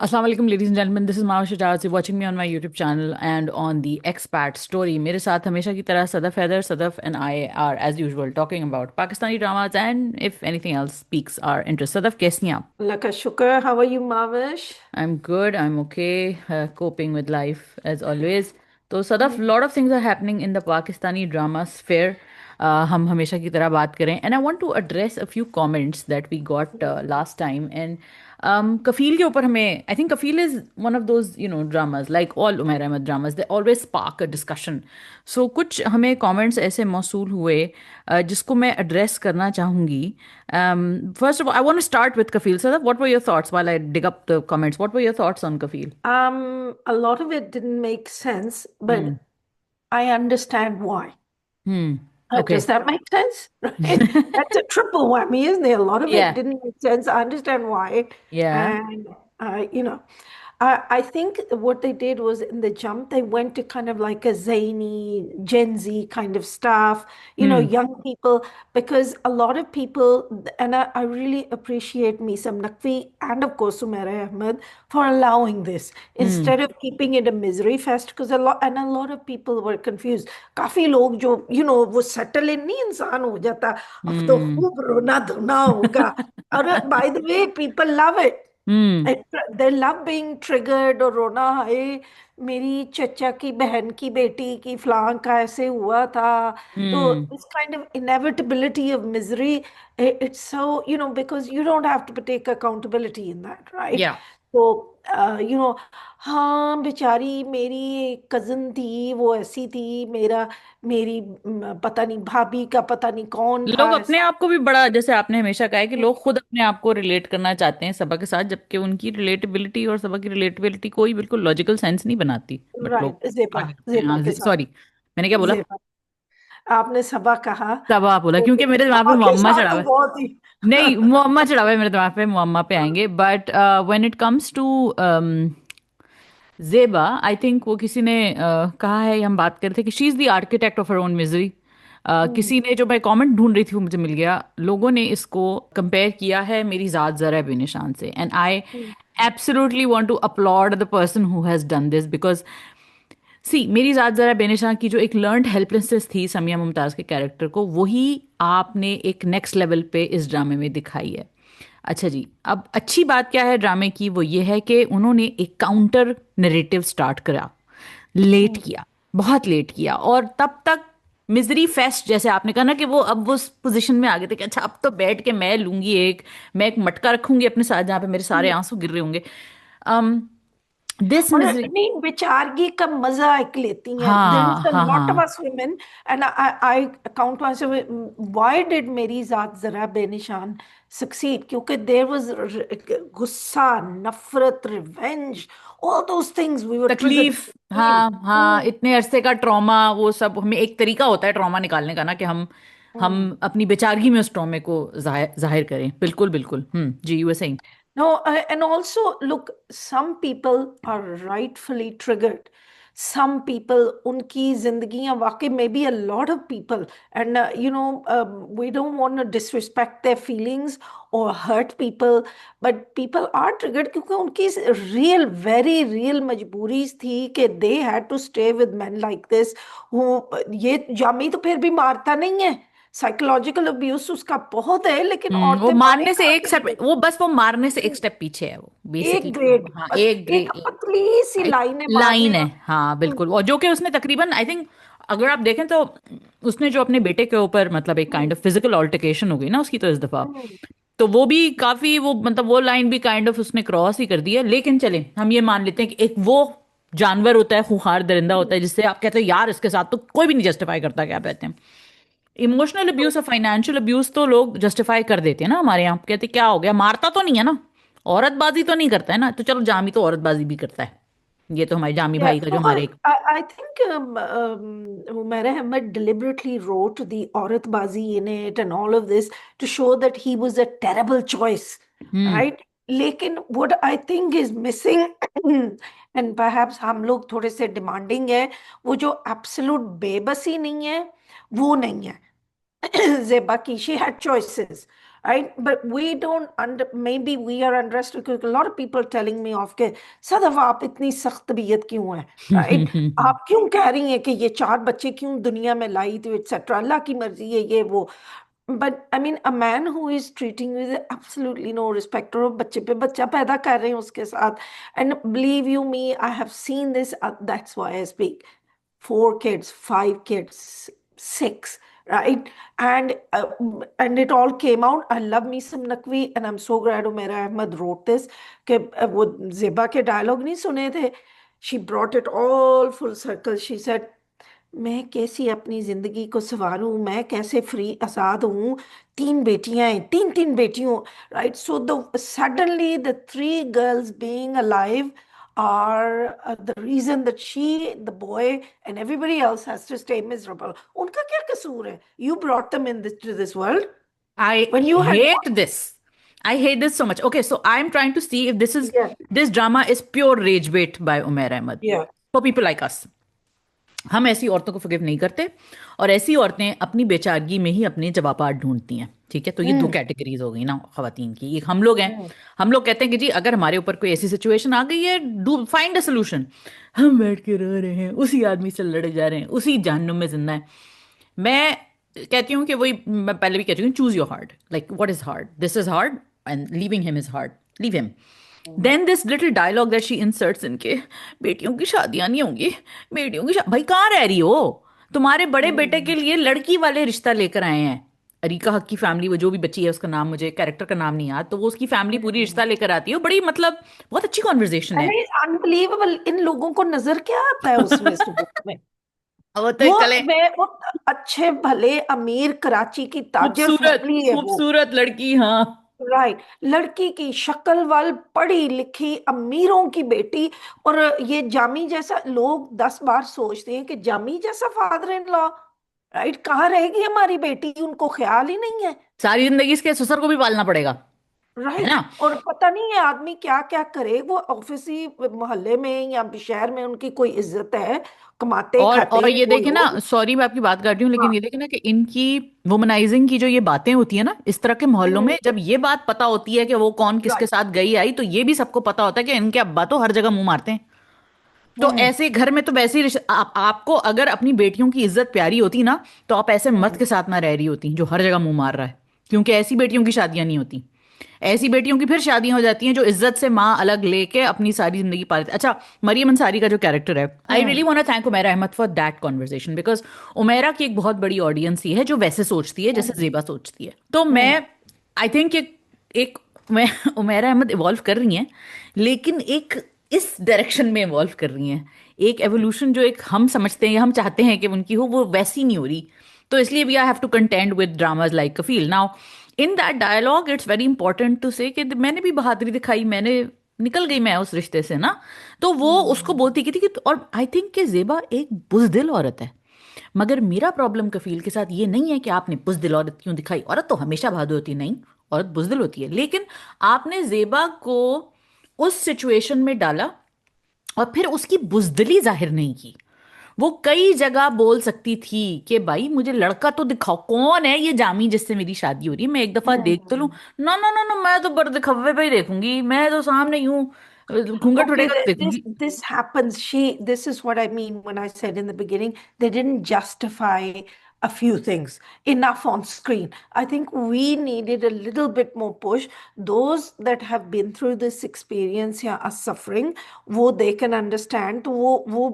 Assalamu alaikum, ladies and gentlemen. This is Mawa Shajaz. You're watching me on my YouTube channel and on the Expat Story. मेरे साथ हमेशा की तरह Sadaf Haider. Sadaf and I are, as usual, talking about Pakistani dramas and if anything else piques our interest. Sadaf, कैसी हैं आप? Laka Shukar, how are you, Mavish? I'm good. I'm okay. Coping with life as always. तो Sadaf, lot of things are happening in the Pakistani drama sphere. हम हमेशा की तरह बात करें and I want to address a few comments that we got last time and कफील के ऊपर हमें I think Kafeel is one of those dramas like all Umair Ahmed dramas, they always spark a discussion. So कुछ हमें comments ऐसे मौसूल हुए जिसको मैं address करना चाहूँगी. First of all, I want to start with Kafil. Sadaf, what were your thoughts while I dig up the comments? What were your thoughts on Kafil? A lot of it didn't make sense, Hmm. but I understand why. Hmm. Does Okay. that make sense? Right? That's a triple whammy, isn't it? A lot of it Yeah. didn't make sense. I understand why. Yeah. And, you know, I think what they did was in the jump, they went to kind of like a zany, Gen Z kind of stuff, Hmm. young people, because a lot of people, and I really appreciate Misam Naqvi and of course Sumaira Ahmed for allowing this Hmm. instead of keeping it a misery fest, because a lot of people were confused. काफी लोग जो वो settle in नहीं इंसान हो जाता, अब तो Hmm. खूब रोना धोना होगा. और bye the way people love it. Hmm. They love being triggered और रोना, हाय मेरी चचा की बहन की बेटी की फलां का ऐसे हुआ था. तो Hmm. this kind of inevitability of misery, it's so, because you don't have to take accountability in that, right? Yeah. तो हाँ बेचारी मेरी कजन थी, वो ऐसी थी, मेरी पता नहीं भाभी का पता नहीं कौन लोग था अपने ऐसा. आप को भी बड़ा, जैसे आपने हमेशा कहा है कि लोग खुद अपने आप को रिलेट करना चाहते हैं सबा के साथ, जबकि उनकी रिलेटेबिलिटी और सबा की रिलेटेबिलिटी कोई बिल्कुल लॉजिकल सेंस नहीं बनाती, बट लोग राइट, जेबा, आगे बढ़ते हैं. जेबा हाँ, के साथ. सॉरी, मैंने क्या बोला? जेबा, आपने सबा कहा. सबा बोला तो क्योंकि लेकिन मेरे दिमाग पे सबा के मुअम्मा साथ चढ़ा तो हुआ है. बहुत ही. नहीं, मुअम्मा चढ़ा हुआ है मेरे दिमाग पे, मुअम्मा पे आएंगे. But when it comes to Zeba, I think वो किसी ने कहा है, हम बात कर रहे थे कि she is the architect of her own misery. Hmm, किसी ने, जो मैं कमेंट ढूंढ रही थी वो मुझे मिल गया, लोगों ने इसको कंपेयर किया है मेरी ज़ात ज़रा बेनिशान से. And I hmm, absolutely want to applaud the person who has done this, because see, Meri Zaat Zarra बेनिशान की जो एक लर्नड हेल्पलेसनेस थी समिया मुमताज़ के कैरेक्टर को, वही आपने एक नेक्स्ट लेवल पे इस ड्रामे में दिखाई है. अच्छा जी, अब अच्छी बात क्या है ड्रामे की, वो ये है कि उन्होंने एक काउंटर नरेटिव स्टार्ट करा. लेट हम्म, किया, बहुत लेट किया, और तब तक मिजरी फेस्ट, जैसे आपने कहा ना कि वो अब उस पोजीशन में आ गए थे कि अच्छा अब तो बैठ के मैं लूंगी मैं एक मटका रखूंगी अपने साथ जहाँ पे मेरे सारे हम्म. आंसू गिर रहे होंगे. दिस और मिजरी. नहीं, बेचारगी का मजा एक लेती हैं. देयर हाँ इज अ हाँ लॉट ऑफ हाँ. Us women, and I count myself. Why did Meri Zaat Zarra Benishan succeed? क्योंकि देयर वाज गुस्सा, नफरत, revenge, all those things we were triggered तकलीफ, टू फील. हाँ हाँ, इतने अरसे का ट्रॉमा, वो सब हमें एक तरीका होता है ट्रॉमा निकालने का ना, कि हम अपनी बेचारगी में उस ट्रॉमे को जाहिर जाहिर करें. बिल्कुल बिल्कुल. जी, you were saying. No, and also, look, some people are rightfully triggered. Some people, unki zindagiyan waqai, maybe a lot of people, and we don't want to disrespect their feelings or hurt people, but people are triggered क्योंकि उनकी real, very real मजबूरीज थी कि they had to stay with men like this. ये जामी तो फिर भी मारता नहीं है. साइकोलॉजिकल अब्यूज उसका बहुत है, लेकिन वो औरतें मारने से मारेगा एक स्टेप, कैसे? वो बस वो मारने से एक स्टेप पीछे है वो एक बेसिकली. ग्रेड, हाँ, बस एक एक ग्रेड, पतली सी एक लाइन है लाइन मारने है. और. हाँ हम्म, बिल्कुल, और जो कि उसने तकरीबन आई थिंक, अगर आप देखें तो उसने जो अपने बेटे के ऊपर, मतलब एक kind hmm, of physical altercation हो गई ना उसकी, तो इस दफा हम्म, तो वो भी काफी, वो मतलब वो लाइन भी काइंड ऑफ उसने क्रॉस ही कर दी है. लेकिन चले, हम ये मान लेते हैं कि एक वो जानवर होता है, खूंखार दरिंदा हम्म, होता है, जिससे आप कहते हो यार इसके साथ तो कोई भी नहीं जस्टिफाई करता, क्या कहते हैं, इमोशनल अब्यूज और फाइनेंशियल अब्यूज तो लोग जस्टिफाई कर देते हैं ना हमारे यहाँ, कहते क्या हो गया, मारता तो नहीं है ना, औरतबाजी तो नहीं करता है ना, तो चलो जामी तो औरतबाजी भी करता है. ये तो हमारे जामी yeah. भाई का जो So हमारे एक. I think Umair Ahmed deliberately wrote the Auratbazi in it and all of this to show that he was a terrible choice, hmm. right? लेकिन what I think is missing, and perhaps हम लोग थोड़े से demanding है, वो जो absolute बेबसी नहीं है, वो नहीं है. Zebaki, she had choices. right? But we don't under, maybe we are underestimating, because a lot of people telling me off के सदैव आप इतनी सख्त तबीयत क्यों है, right? आप क्यों कह रही हैं कि ये चार बच्चे क्यों दुनिया में लाई थी, एक्सेट्रा, अल्लाह की मर्जी है ये वो. But I mean, a man who is treating you with absolutely no respect, और बच्चे पे बच्चा पैदा कर रहे हैं उसके साथ. And believe you me, I have seen this. That's why I speak. 4 kids, 5 kids, six, right? And it all came out. I love me some Nakvi, and I'm so glad Umaira Ahmed wrote this. कि वो ज़ेबा के dialogue नहीं सुने थे. She brought it all full circle. She said, मैं कैसी अपनी जिंदगी को संवारूं, मैं कैसे फ्री आजाद हूं. 3 बेटियां हैं, 3 3 बेटियों, right? So the suddenly the 3 girls being alive are the reason that she, the boy, and everybody else has to stay miserable. उनका क्या कसूर है? You brought them in this, to this world I when you had hate this. I hate this so much. Okay, so I'm trying to see if yeah, this drama is pure rage bait by Umair Ahmed yeah. for people like us. हम ऐसी औरतों को forgive नहीं करते, और ऐसी औरतें अपनी बेचारगी में ही अपने जवाबात ढूंढती हैं, ठीक है? तो ये दो हम्म, कैटेगरीज हो गई ना खवातीन की. एक हम लोग हैं, हम्म, हम लोग कहते हैं कि जी अगर हमारे ऊपर कोई ऐसी सिचुएशन आ गई है, डू फाइंड अ सोल्यूशन. हम बैठ के रो रहे हैं, उसी आदमी से लड़े जा रहे हैं, उसी जहन्नुम में जिंदा है. मैं कहती हूँ कि वही मैं पहले भी कहती हूँ, choose your hard. Like what is hard? This is hard and leaving him is hard. Leave him. Hmm, then this little dialogue that she inserts इनके, बेटियों की शादियां नहीं होंगी, बेटियों की भाई कहाँ रह रही हो? तुम्हारे बड़े बेटे के हम्म, लिए लड़की वाले रिश्ता लेकर आए हैं. अरीका हक की फैमिली, वो जो भी बच्ची है उसका नाम, मुझे कैरेक्टर का नाम नहीं याद, तो वो उसकी फैमिली पूरी हम्म. रिश्ता लेकर आती है. बड़ी मतलब बहुत अच्छी कॉन्वर्जेशन है. अरे अनबिलीवेबल, इन लोगों को नजर क्या आता है उसमें सुबह में? वो तो वो कले वो अच्छे भले अमीर कराची की ताजिर खूबसूरत फैमिली है वो, खूबसूरत लड़की, हाँ. राइट? लड़की की शक्ल वाल, पढ़ी लिखी अमीरों की बेटी. और ये जामी जैसा, लोग 10 बार सोचते हैं कि जामी जैसा फादर इन लॉ, राइट? कहाँ रहेगी हमारी बेटी, उनको ख्याल ही नहीं है, सारी जिंदगी इसके ससुर को भी पालना पड़ेगा, है राइट? ना? और पता नहीं है आदमी क्या क्या करे, वो ऑफिस ही मोहल्ले में या शहर में उनकी कोई इज्जत है? कमाते खाते और हैं ये वो देखे ना, लोग. सॉरी मैं आपकी बात कर रही हूँ, लेकिन हाँ, ये देखे ना कि इनकी वुमनाइजिंग की जो ये बातें होती है ना इस तरह के मोहल्लों हम्म, में, जब ये बात पता होती है कि वो कौन किसके राइट, साथ गई आई, तो ये भी सबको पता होता है कि इनके अब्बा तो हर जगह मुंह मारते हैं. तो हम्म, ऐसे घर में तो वैसे ही आपको अगर अपनी बेटियों की इज्जत प्यारी होती ना, तो आप ऐसे मर्द हम्म, के साथ ना रह रही होती जो हर जगह मुंह मार रहा है. क्योंकि ऐसी बेटियों की शादियां नहीं होती. ऐसी बेटियों की फिर शादियां हो जाती हैं जो इज्जत से माँ अलग लेके अपनी सारी जिंदगी पालती. अच्छा, मरियम अंसारी का जो कैरेक्टर है, I really hmm, want to thank Umera Ahmad for that conversation, because Umera की एक बहुत बड़ी ऑडियंस ही है जो वैसे सोचती है जैसे हम्म, जेबा सोचती है. तो मैं हम्म, आई थिंक एक मैं उमेरा अहमद इवॉल्व कर रही हैं, लेकिन एक इस डायरेक्शन में इवॉल्व कर रही हैं. एक एवोल्यूशन जो एक हम समझते हैं या हम चाहते हैं कि उनकी हो, वो वैसी नहीं हो रही. तो इसलिए we I have to contend with dramas like Kafeel. Now in that dialogue it's very important to say कि मैंने भी बहादुरी दिखाई, मैंने निकल गई मैं उस रिश्ते से ना. तो वो उसको बोलती की थी कि, और आई थिंक कि जेबा एक बुजदिल औरत है. मगर मेरा प्रॉब्लम कफील के साथ ये नहीं है कि आपने बुजदिल औरत क्यों दिखाई. औरत तो हमेशा बहादुर होती है, नहीं, औरत बुजदिल होती है, लेकिन आपने जेबा को उस सिचुएशन में डाला और फिर उसकी बुजदिली जाहिर नहीं की. वो कई जगह बोल सकती थी कि भाई मुझे लड़का तो दिखाओ, कौन है ये जामी जिससे मेरी शादी हो रही है, मैं एक दफा देख तो लूं. हम्म. ना ना ना ना, मैं तो बड़े दिखवे पे ही देखूंगी, मैं तो सामने यूं घूंघट Okay, उठेगा तो this देखूंगी. this happens. This is what I mean when I said in the beginning, they didn't justify a few things enough on screen. I think we needed a little bit more push. Those that have been through this experience या are suffering, वो they can understand. तो वो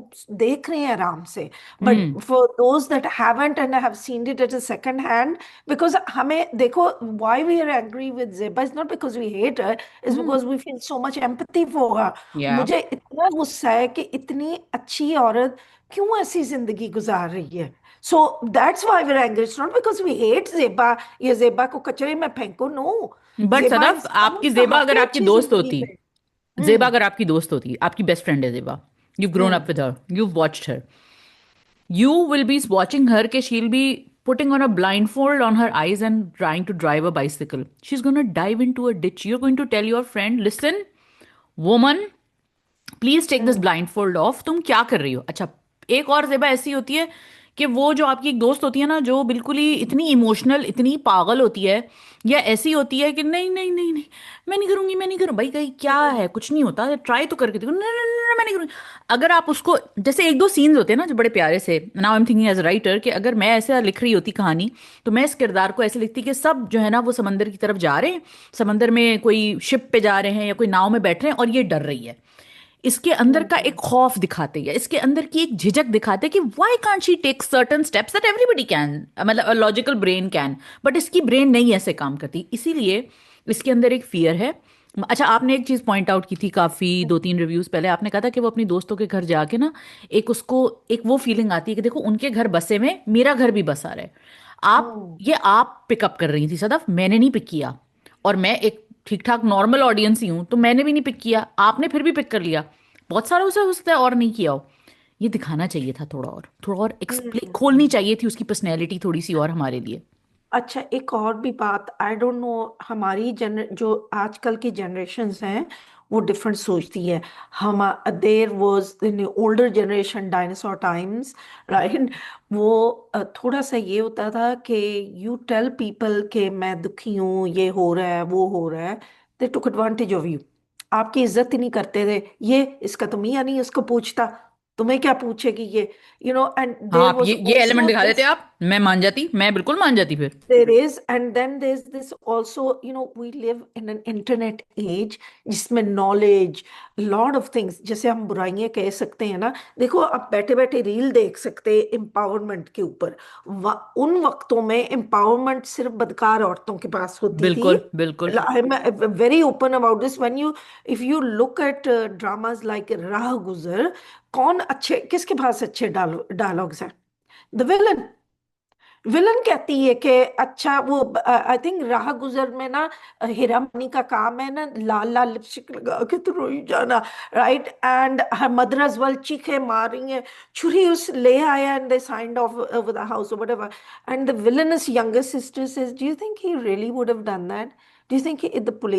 देख रहे हैं आराम से. But hmm. for those that haven't and have seen it at a second hand, because हमें देखो, why we are angry with Zeba is not because we hate her, is hmm. because we feel so much empathy for her. या मुझे इतना गुस्सा है कि इतनी अच्छी औरत क्यों ऐसी जिंदगी गुजार रही है. So that's why we are angry. It's not because we hate Zeba, ये जेबा को कचरे में फेंको, नो. बट जेबा सदफ, इंसान आपकी का जेबा हक अगर है आपकी अच्छी दोस्त जिंदगी होती, में. जेबा हम्म, अगर आपकी दोस्त होती, आपकी बेस्ट फ्रेंड है जेबा, you've grown hmm, up with her, you've watched her, you will be watching her कि she'll be putting on a blindfold on her eyes and trying to drive a bicycle. She's going to dive into a ditch. You're going to tell your friend, listen, woman, please take this hmm, blindfold off. तुम क्या कर रही हो? अच्छा, एक और जेबा ऐसी होती है कि वो जो आपकी एक दोस्त होती है ना, जो बिल्कुल ही इतनी इमोशनल, इतनी पागल होती है, या ऐसी होती है कि नहीं नहीं नहीं नहीं, मैं नहीं करूंगी, मैं नहीं करूँ, भाई कहीं क्या है, कुछ नहीं होता, ट्राई तो करके देखो, नहीं नहीं नहीं नहीं, मैं नहीं करूंगी। अगर आप उसको, जैसे एक दो सीन्स होते हैं ना जो बड़े प्यारे से, now I am thinking as writer, कि अगर मैं ऐसा लिख रही होती कहानी, तो मैं इस किरदार को ऐसे लिखती कि सब जो है ना वो समंदर की तरफ जा रहे हैं, समंदर में कोई शिप पे जा रहे हैं या कोई नाव में बैठ रहे हैं, और ये डर रही है। इसके अंदर का एक खौफ दिखाते हैं, इसके अंदर की एक झिझक दिखाते हैं कि why can't she take certain steps that everybody can, मतलब लॉजिकल ब्रेन कैन, बट इसकी ब्रेन नहीं ऐसे काम करती, इसीलिए इसके अंदर एक फियर है। अच्छा, आपने एक चीज पॉइंट आउट की थी काफी, दो तीन रिव्यूज पहले आपने कहा था कि वो अपनी दोस्तों के घर जाके ना, एक उसको एक वो फीलिंग आती है कि देखो उनके घर बसे में मेरा घर भी बसा रहा है। आप, ये आप पिकअप कर रही थी सदफ, मैंने नहीं पिक किया, और मैं एक ठीक ठाक नॉर्मल ऑडियंस ही हूं, तो मैंने भी नहीं पिक किया, आपने फिर भी पिक कर लिया। बहुत सारा उसे हो सकता है और नहीं किया हो। ये दिखाना चाहिए था थोड़ा और, थोड़ा और एक्सप्लेन, खोलनी हम्म। चाहिए थी उसकी पर्सनैलिटी थोड़ी सी और हमारे लिए। अच्छा, एक और भी बात, आई डोंट नो, हमारी जो आजकल की जनरेशन्स हैं वो डिफरेंट सोचती है। हम, there was in older generation, dinosaur times, right? वो थोड़ा सा ये होता था कि यू टेल पीपल कि मैं दुखी हूँ, ये हो रहा है, वो हो रहा है, दे टुक एडवांटेज ऑफ यू। आपकी इज्जत ही नहीं करते थे। ये इसका तो मियां नहीं उसको पूछता, तुम्हें क्या पूछेगी ये, एंड हाँ, देर आप वाज ये एलिमेंट ऑल्सो दिखा देते दिस। आप, मैं मान जाती, मैं बिल्कुल मान जाती फिर। There is, and then there's this also, we live in an internet age जिसमें knowledge, lot of things, जैसे हम बुराइयां कह सकते हैं ना, देखो आप बैठे बैठे रील देख सकते हैं एम्पावरमेंट के ऊपर। उन वक्तों में एम्पावरमेंट सिर्फ बदकार औरतों के पास होती थी। बिल्कुल बिल्कुल। I'm very open about this. If you look at dramas like राह गुजर, कौन अच्छे, किसके पास अच्छे डायलॉग्स हैं? The villain. विलन कहती है कि अच्छा, वो आई थिंक राह गुजर में ना, हीरा मनी का काम है ना, लाल लाल लिपस्टिक लगा के तो रोई जाना, right? And her mother as well चीखे मार रही हैं, छुरी उस ले आया, and they signed off with the house और whatever, and the villain's younger sister says, do you think he really would have done that? Do you think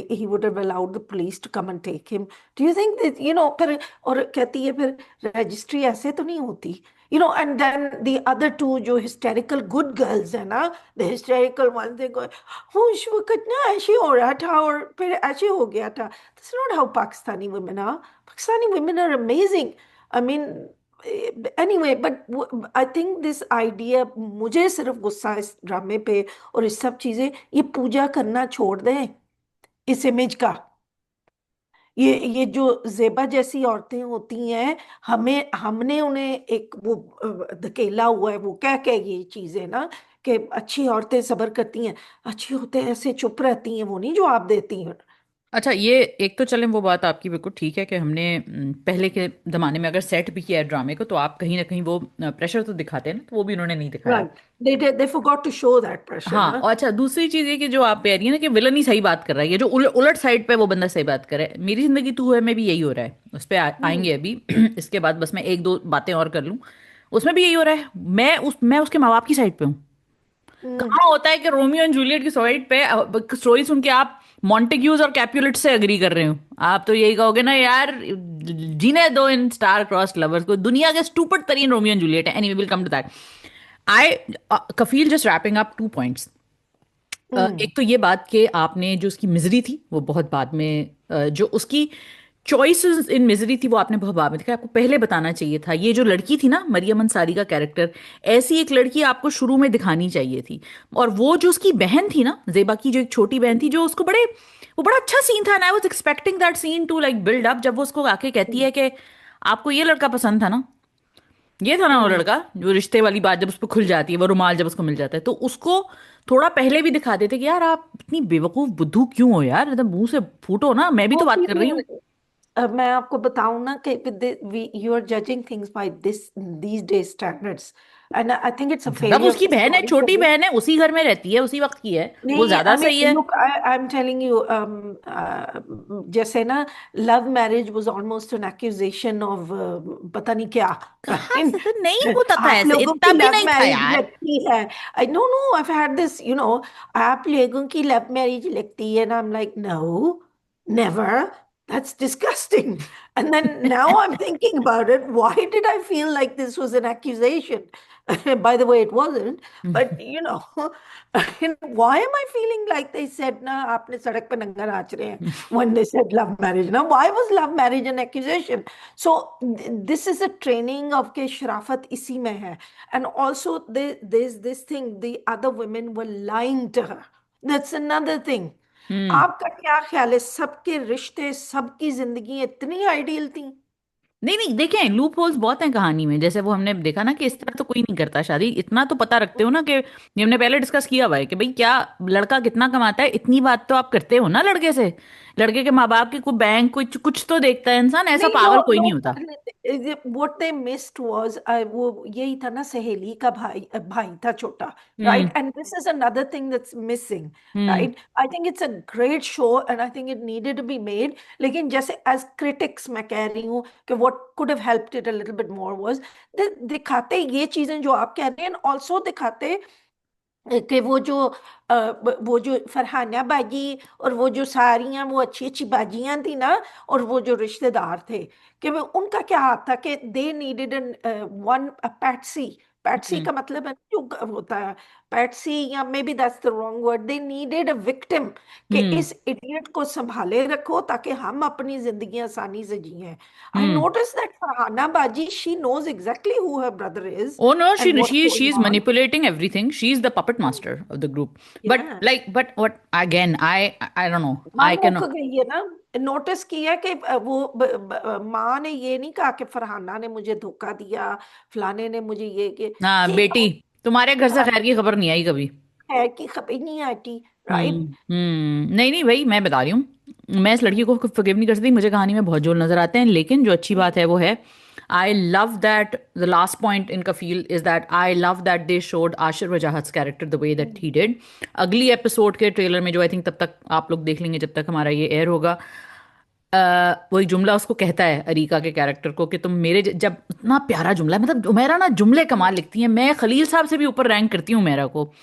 he would have allowed the police to come and take him? Do you think that, फिर, और कहती है फिर, registry ऐसे तो नहीं होती, and then the other two जो hysterical good girls है ना, the hysterical one, they go, वो इस वक्त ना ऐसे हो रहा था और फिर ऐसे हो गया था. That's not how Pakistani women are. Pakistani women are amazing. I mean, anyway, but I think this idea, मुझे सिर्फ गुस्सा इस ड्रामे पे और इस सब चीजें, ये पूजा करना छोड़ दें इस इमेज का। ये जो जेबा जैसी औरतें होती हैं, हमने उन्हें एक वो धकेला हुआ है, वो कह के ये चीजें ना, कि अच्छी औरतें सब्र करती हैं, अच्छी औरतें ऐसे चुप रहती हैं, वो नहीं जवाब देती हैं। अच्छा, ये एक तो चलें, वो बात आपकी बिल्कुल ठीक है कि हमने पहले के ज़माने में अगर सेट भी किया है ड्रामे को, तो आप कहीं ना कहीं वो प्रेशर तो दिखाते हैं ना, तो वो भी उन्होंने नहीं दिखाया। Right, they forgot to show that pressure हाँ, ना। और अच्छा, दूसरी चीज ये कि जो आप कह रही है ना कि विलन ही सही बात कर रहा है, ये जो उलट साइड पे वो बंदा सही बात कर रहा है, मेरी जिंदगी तू है में भी यही हो रहा है, उस पे आएंगे हम्म। अभी। इसके बाद बस मैं एक दो बातें और कर लूं। उसमें भी यही हो रहा है, मैं उसके माँ बाप की साइड पे हूँ। हम्म। कहाँ होता है कि रोमियो एंड जूलियट की साइड पे स्टोरी सुन के आप मॉन्टेग्यूज और कैपुलेट से अग्री कर रहे हो, आप तो यही कहोगे ना यार, जीने दो इन स्टार क्रॉस्ड लवर्स को, दुनिया के स्टूपिड तरीन रोमियो एंड जूलियट है। Anyway, will come to that. I, Kafeel, just wrapping up 2 points. Hmm. एक तो ये बात कि आपने जो उसकी मिजरी थी वो बहुत बाद में, जो उसकी चॉइसेस इन मिजरी थी वो आपने बहुत बाद में देखा, आपको पहले बताना चाहिए था। ये जो लड़की थी ना, मरियम अंसारी का कैरेक्टर, ऐसी एक लड़की आपको शुरू में दिखानी चाहिए थी। और वो जो उसकी बहन थी ना, जेबा की जो एक छोटी बहन थी, जो उसको बड़े, वो बड़ा अच्छा सीन था, and I was expecting that scene to like build up, जब वो उसको आके कहती है कि आपको ये लड़का पसंद था ना, ये था ना वो हम्म। लड़का, जो रिश्ते वाली बात जब उस पर खुल जाती है, वो रुमाल जब उसको मिल जाता है, तो उसको थोड़ा पहले भी दिखा देते कि यार आप इतनी बेवकूफ बुद्धू क्यों हो यार, एकदम मुंह से फूटो ना, मैं भी वो तो बात कर रही हूँ। चीजें, अब मैं आपको बताऊं ना कि you are judging things by these day standards, and I think it's a मतलब फेलियर ऑफ उसकी द बहन है, स्टोरी छोटी टू, बहन है, उसी घर में रहती है, उसी वक्त की है, वो नहीं, ज्यादा आई मीन सही है। Look, I am telling you, जैसे ना, love marriage was almost an accusation of पता नहीं क्या, कहाँ right? से तो नहीं होता था आप ऐसे, लोगों इतना की भी लव नहीं था मैरिज यार। लगती है, I know no, I had this, आप लोगों की लव मैरिज लगती है ना, I am like no, never, That's disgusting. And then now I'm thinking about it. Why did I feel like this was an accusation? By the way, it wasn't. But why am I feeling like they said, "Na, aapne sadak pe nanga naach rahe hain," when they said love marriage? Now, why was love marriage an accusation? So this is a training of ke sharafat isi mein hai, and also there's this thing. The other women were lying to her. That's another thing. हम्म। आपका क्या ख्याल है, सबके रिश्ते, सबकी जिंदगी इतनी ideal थी? नहीं नहीं, देखें लूप होल्स बहुत हैं कहानी में, जैसे वो हमने देखा ना कि इस तरह तो कोई नहीं करता शादी, इतना तो पता रखते हो ना कि ये हमने पहले डिस्कस किया हुआ है कि भाई क्या लड़का कितना कमाता है, इतनी बात तो आप करते हो ना लड़के से। लड़के के माँ बाप की कोई बैंक कुछ कुछ तो देखता है इंसान, ऐसा नहीं, पागल कोई नहीं लोग होता। कर लेते। व्हाट दे मिस्ड वाज, वो यही था ना, सहेली का भाई, भाई था छोटा, hmm. Right? And this is another thing that's missing, hmm. Right? I think it's a great show and I think it needed to be made, लेकिन जैसे एज क्रिटिक्स मैं कह रही हूँ कि what could have helped it a little bit more was, दिखाते ये चीजें जो आप कह रहे हैं, ऑल्सो दिखाते कि वो जो फरहाना बाजी और वो जो सारियां वो अच्छी अच्छी बाजियां थी ना, और वो जो रिश्तेदार थे, कि वो उनका क्या हाथ था कि they needed an one patsy. Patsy hmm. का मतलब है जो होता है पैट्सी, या maybe that's the wrong word, they needed a victim, कि हम्म। इस इडियट को संभाले रखो ताकि हम अपनी जिंदगी आसानी से जिए। I hmm. Notice that Farhana Baji, she knows exactly who her brother is Oh no, and what's she's going on. manipulating everything. She's the puppet master of the group. Yeah. But what again? I don't know. मन I मुक cannot. गई है ना। Notice किया कि माँ ने ये नहीं कहा कि फरहाना ने मुझे धोखा दिया, फलाने ने मुझे हाँ ये बेटी, तुम्हारे घर से हाँ, खैर की खबर नहीं आई कभी। है कि खबर नहीं आती, राइट? नहीं नहीं भाई, मैं बता रही हूँ, मैं इस लड़की को फॉरगिव नहीं कर सकती, मुझे कहानी में बहुत जोल नजर आते हैं, लेकिन जो अच्छी बात है वो है, I love that the last point in Kafeel is that I love that they showed Ashir Wajahat character the way that he did. अगली एपिसोड के ट्रेलर में, जो आई थिंक तब तक आप लोग देख लेंगे जब तक हमारा ये एयर होगा, वही जुमला उसको कहता है अरीका के कैरेक्टर को कि तुम मेरे जब, इतना प्यारा जुमला है, मतलब उमेरा ना जुमले कमाल लिखती है, मैं खलील साहब से भी ऊपर रैंक करती हूँ उमेरा को।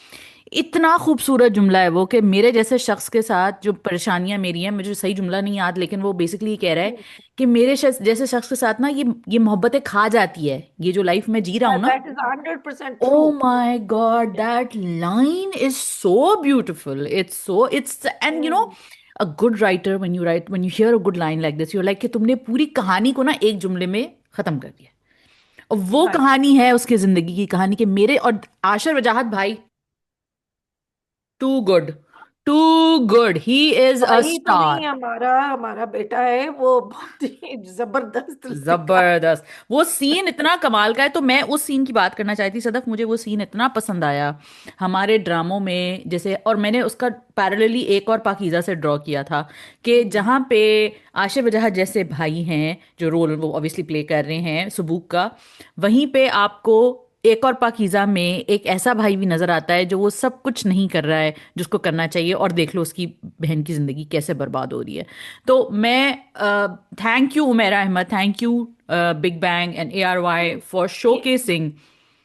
इतना खूबसूरत जुमला है वो कि मेरे जैसे शख्स के साथ जो परेशानियां मेरी हैं, मुझे सही जुमला नहीं याद, लेकिन वो बेसिकली ये कह रहा है कि मेरे जैसे शख्स के साथ ना ये मोहब्बतें खा जाती है, ये जो लाइफ में जी रहा हूं ना। That is 100% true. Oh my God, that line is so beautiful. It's and you know, a good writer, when you hear a good line like this, you're like कि तुमने पूरी कहानी को ना एक जुमले में खत्म कर दिया। और वो राइट। कहानी है उसकी जिंदगी की कहानी के मेरे और आशर वजाहत भाई, too good, too good, he is a भाई तो नहीं, स्टार। हमारा हमारा बेटा है, वो बहुत ही जबरदस्त लड़का है। जबरदस्त, वो सीन इतना कमाल का है, तो मैं उस सीन की बात करना चाहती सदफ, मुझे वो सीन इतना पसंद आया हमारे ड्रामों में जैसे, और मैंने उसका पैरेलली एक और पाकीज़ा से ड्रॉ किया था कि हम्म। जहाँ पे आशिफ वजह जैसे भाई हैं जो रोल वो ऑब्वियसली प्ले कर रहे हैं सबूक का, वहीं पे आपको एक और पाकीज़ा में एक ऐसा भाई भी नजर आता है जो वो सब कुछ नहीं कर रहा है जिसको करना चाहिए, और देख लो उसकी बहन की जिंदगी कैसे बर्बाद हो रही है। तो मैं thank you Umera Ahmad, thank you big bang and ARY for ये शोकेसिंग।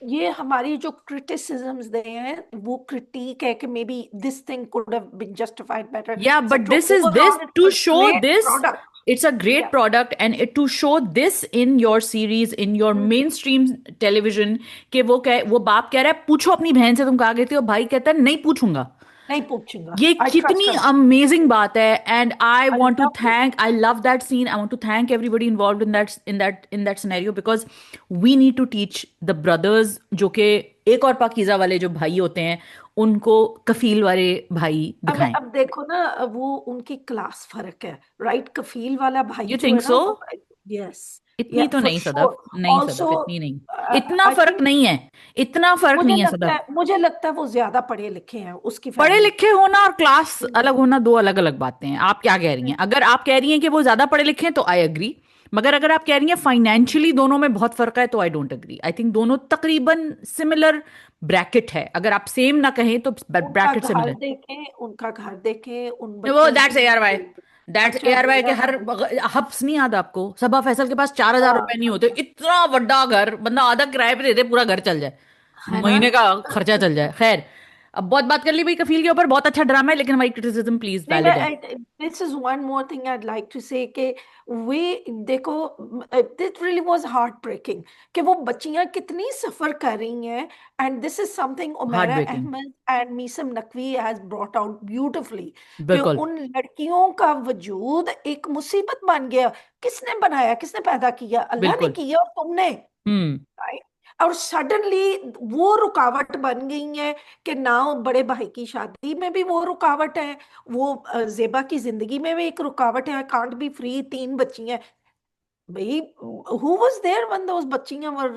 ये हमारी जो क्रिटिसिज्म्स दे हैं, वो क्रिटिक है कि maybe this thing could have been justified better, Yeah, but etcetera. this is this overall it's to a show great this. Product. It's a great या product, and to show this in your series, in your mainstream television, कि वो बाप कह रहा है पूछो अपनी बहन से तुम कहाँ गए थे, और भाई कहता है नहीं पूछूंगा। नहीं पूछूंगा, ये आई कितनी ट्रस्ट हिम। अमेजिंग बात है, and I I want to love it. Thank, I love that scene, I want to thank everybody involved in that scenario, because we need to teach the brothers, जो कि एक और पाकीज़ा वाले जो भाई होते हैं, उनको कफील वाले भाई दिखाएं। अब देखो ना, वो उनकी क्लास फर्क है, राइट? कफील वाला भाई यू जो थिंक है ना, सो? वो, यस, इतनी या तो फॉर नहीं श्योर। सदफ, नहीं ऑल्सो सदफ, इतनी नहीं, इतना आई फर्क थिंक, नहीं है, इतना फर्क नहीं है सदफ। मुझे लगता है वो ज्यादा पढ़े लिखे हैं उसकी पढ़े फैमिली। लिखे होना और क्लास अलग होना दो अलग अलग बातें हैं। आप क्या कह रही हैं? अगर आप कह रही हैं कि वो ज्यादा पढ़े लिखे हैं तो आई एग्री, मगर अगर आप कह रही हैं फाइनेंशियली दोनों में बहुत फर्क है तो I don't agree. I think दोनों तकरीबन सिमिलर ब्रैकेट है, अगर आप सेम ना कहें तो ब्रैकेट सिमिलर। उनका घर देखें, उन वो बच्चों दैट्स की। ARY, दैट्स अच्छा, ARY के मेरा हर भाई। हफ्स नहीं याद आपको, सबा फैसल के पास 4,000 रुपए नहीं होते, हाँ, इतना बड़ा घर, बंदा आधा किराए पे दे दे पूरा घर चल जाए, है ना? महीने का खर्चा चल जाए। खैर, अब बहुत बात कर ली भाई कफील के ऊपर, बहुत अच्छा ड्रामा है, लेकिन हमारी क्रिटिसिज्म प्लीज नहीं, वैलिड है। This is one more thing I'd like to say कि वे देखो, this really was heartbreaking कि वो बच्चियां कितनी सफर कर रही हैं। And this is something heart Umera breaking. Ahmad and Meesam Naqvi has brought out beautifully कि बिल्कुल। उन लड़कियों का वजूद एक मुसीबत बन गया। किसने बनाया, किसने पैदा किया? अल्लाह ने बिल्कुल। किया और तुमने। हम्म। राइट। और सडनली वो रुकावट बन गई है कि ना बड़े भाई की शादी में भी वो रुकावट है, वो जेबा की जिंदगी में भी एक रुकावट है, कांट बी फ्री, तीन बच्ची हैं। भाई, who was there when those बच्चियां वर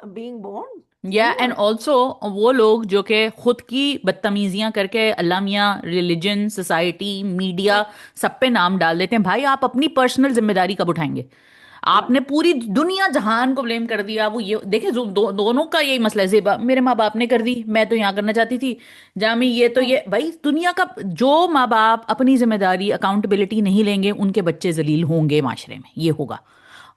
बीइंग बोर्न? या हु एंड वाज? ऑल्सो वो लोग जो कि खुद की बदतमीजियां करके अल्लाह मियाँ, रिलीजन, सोसाइटी, मीडिया, सब पे नाम डाल देते हैं। भाई आप अपनी पर्सनल जिम्मेदारी कब उठाएंगे? आपने राइट। पूरी दुनिया जहान को ब्लेम कर दिया। वो ये देखिए, दोनों का यही मसला है। जेबा मेरे माँ बाप ने कर दी, मैं तो यहाँ करना चाहती थी। जामी ये तो ये भाई दुनिया का, जो माँ बाप अपनी जिम्मेदारी, अकाउंटेबिलिटी नहीं लेंगे, उनके बच्चे जलील होंगे माशरे में, ये होगा।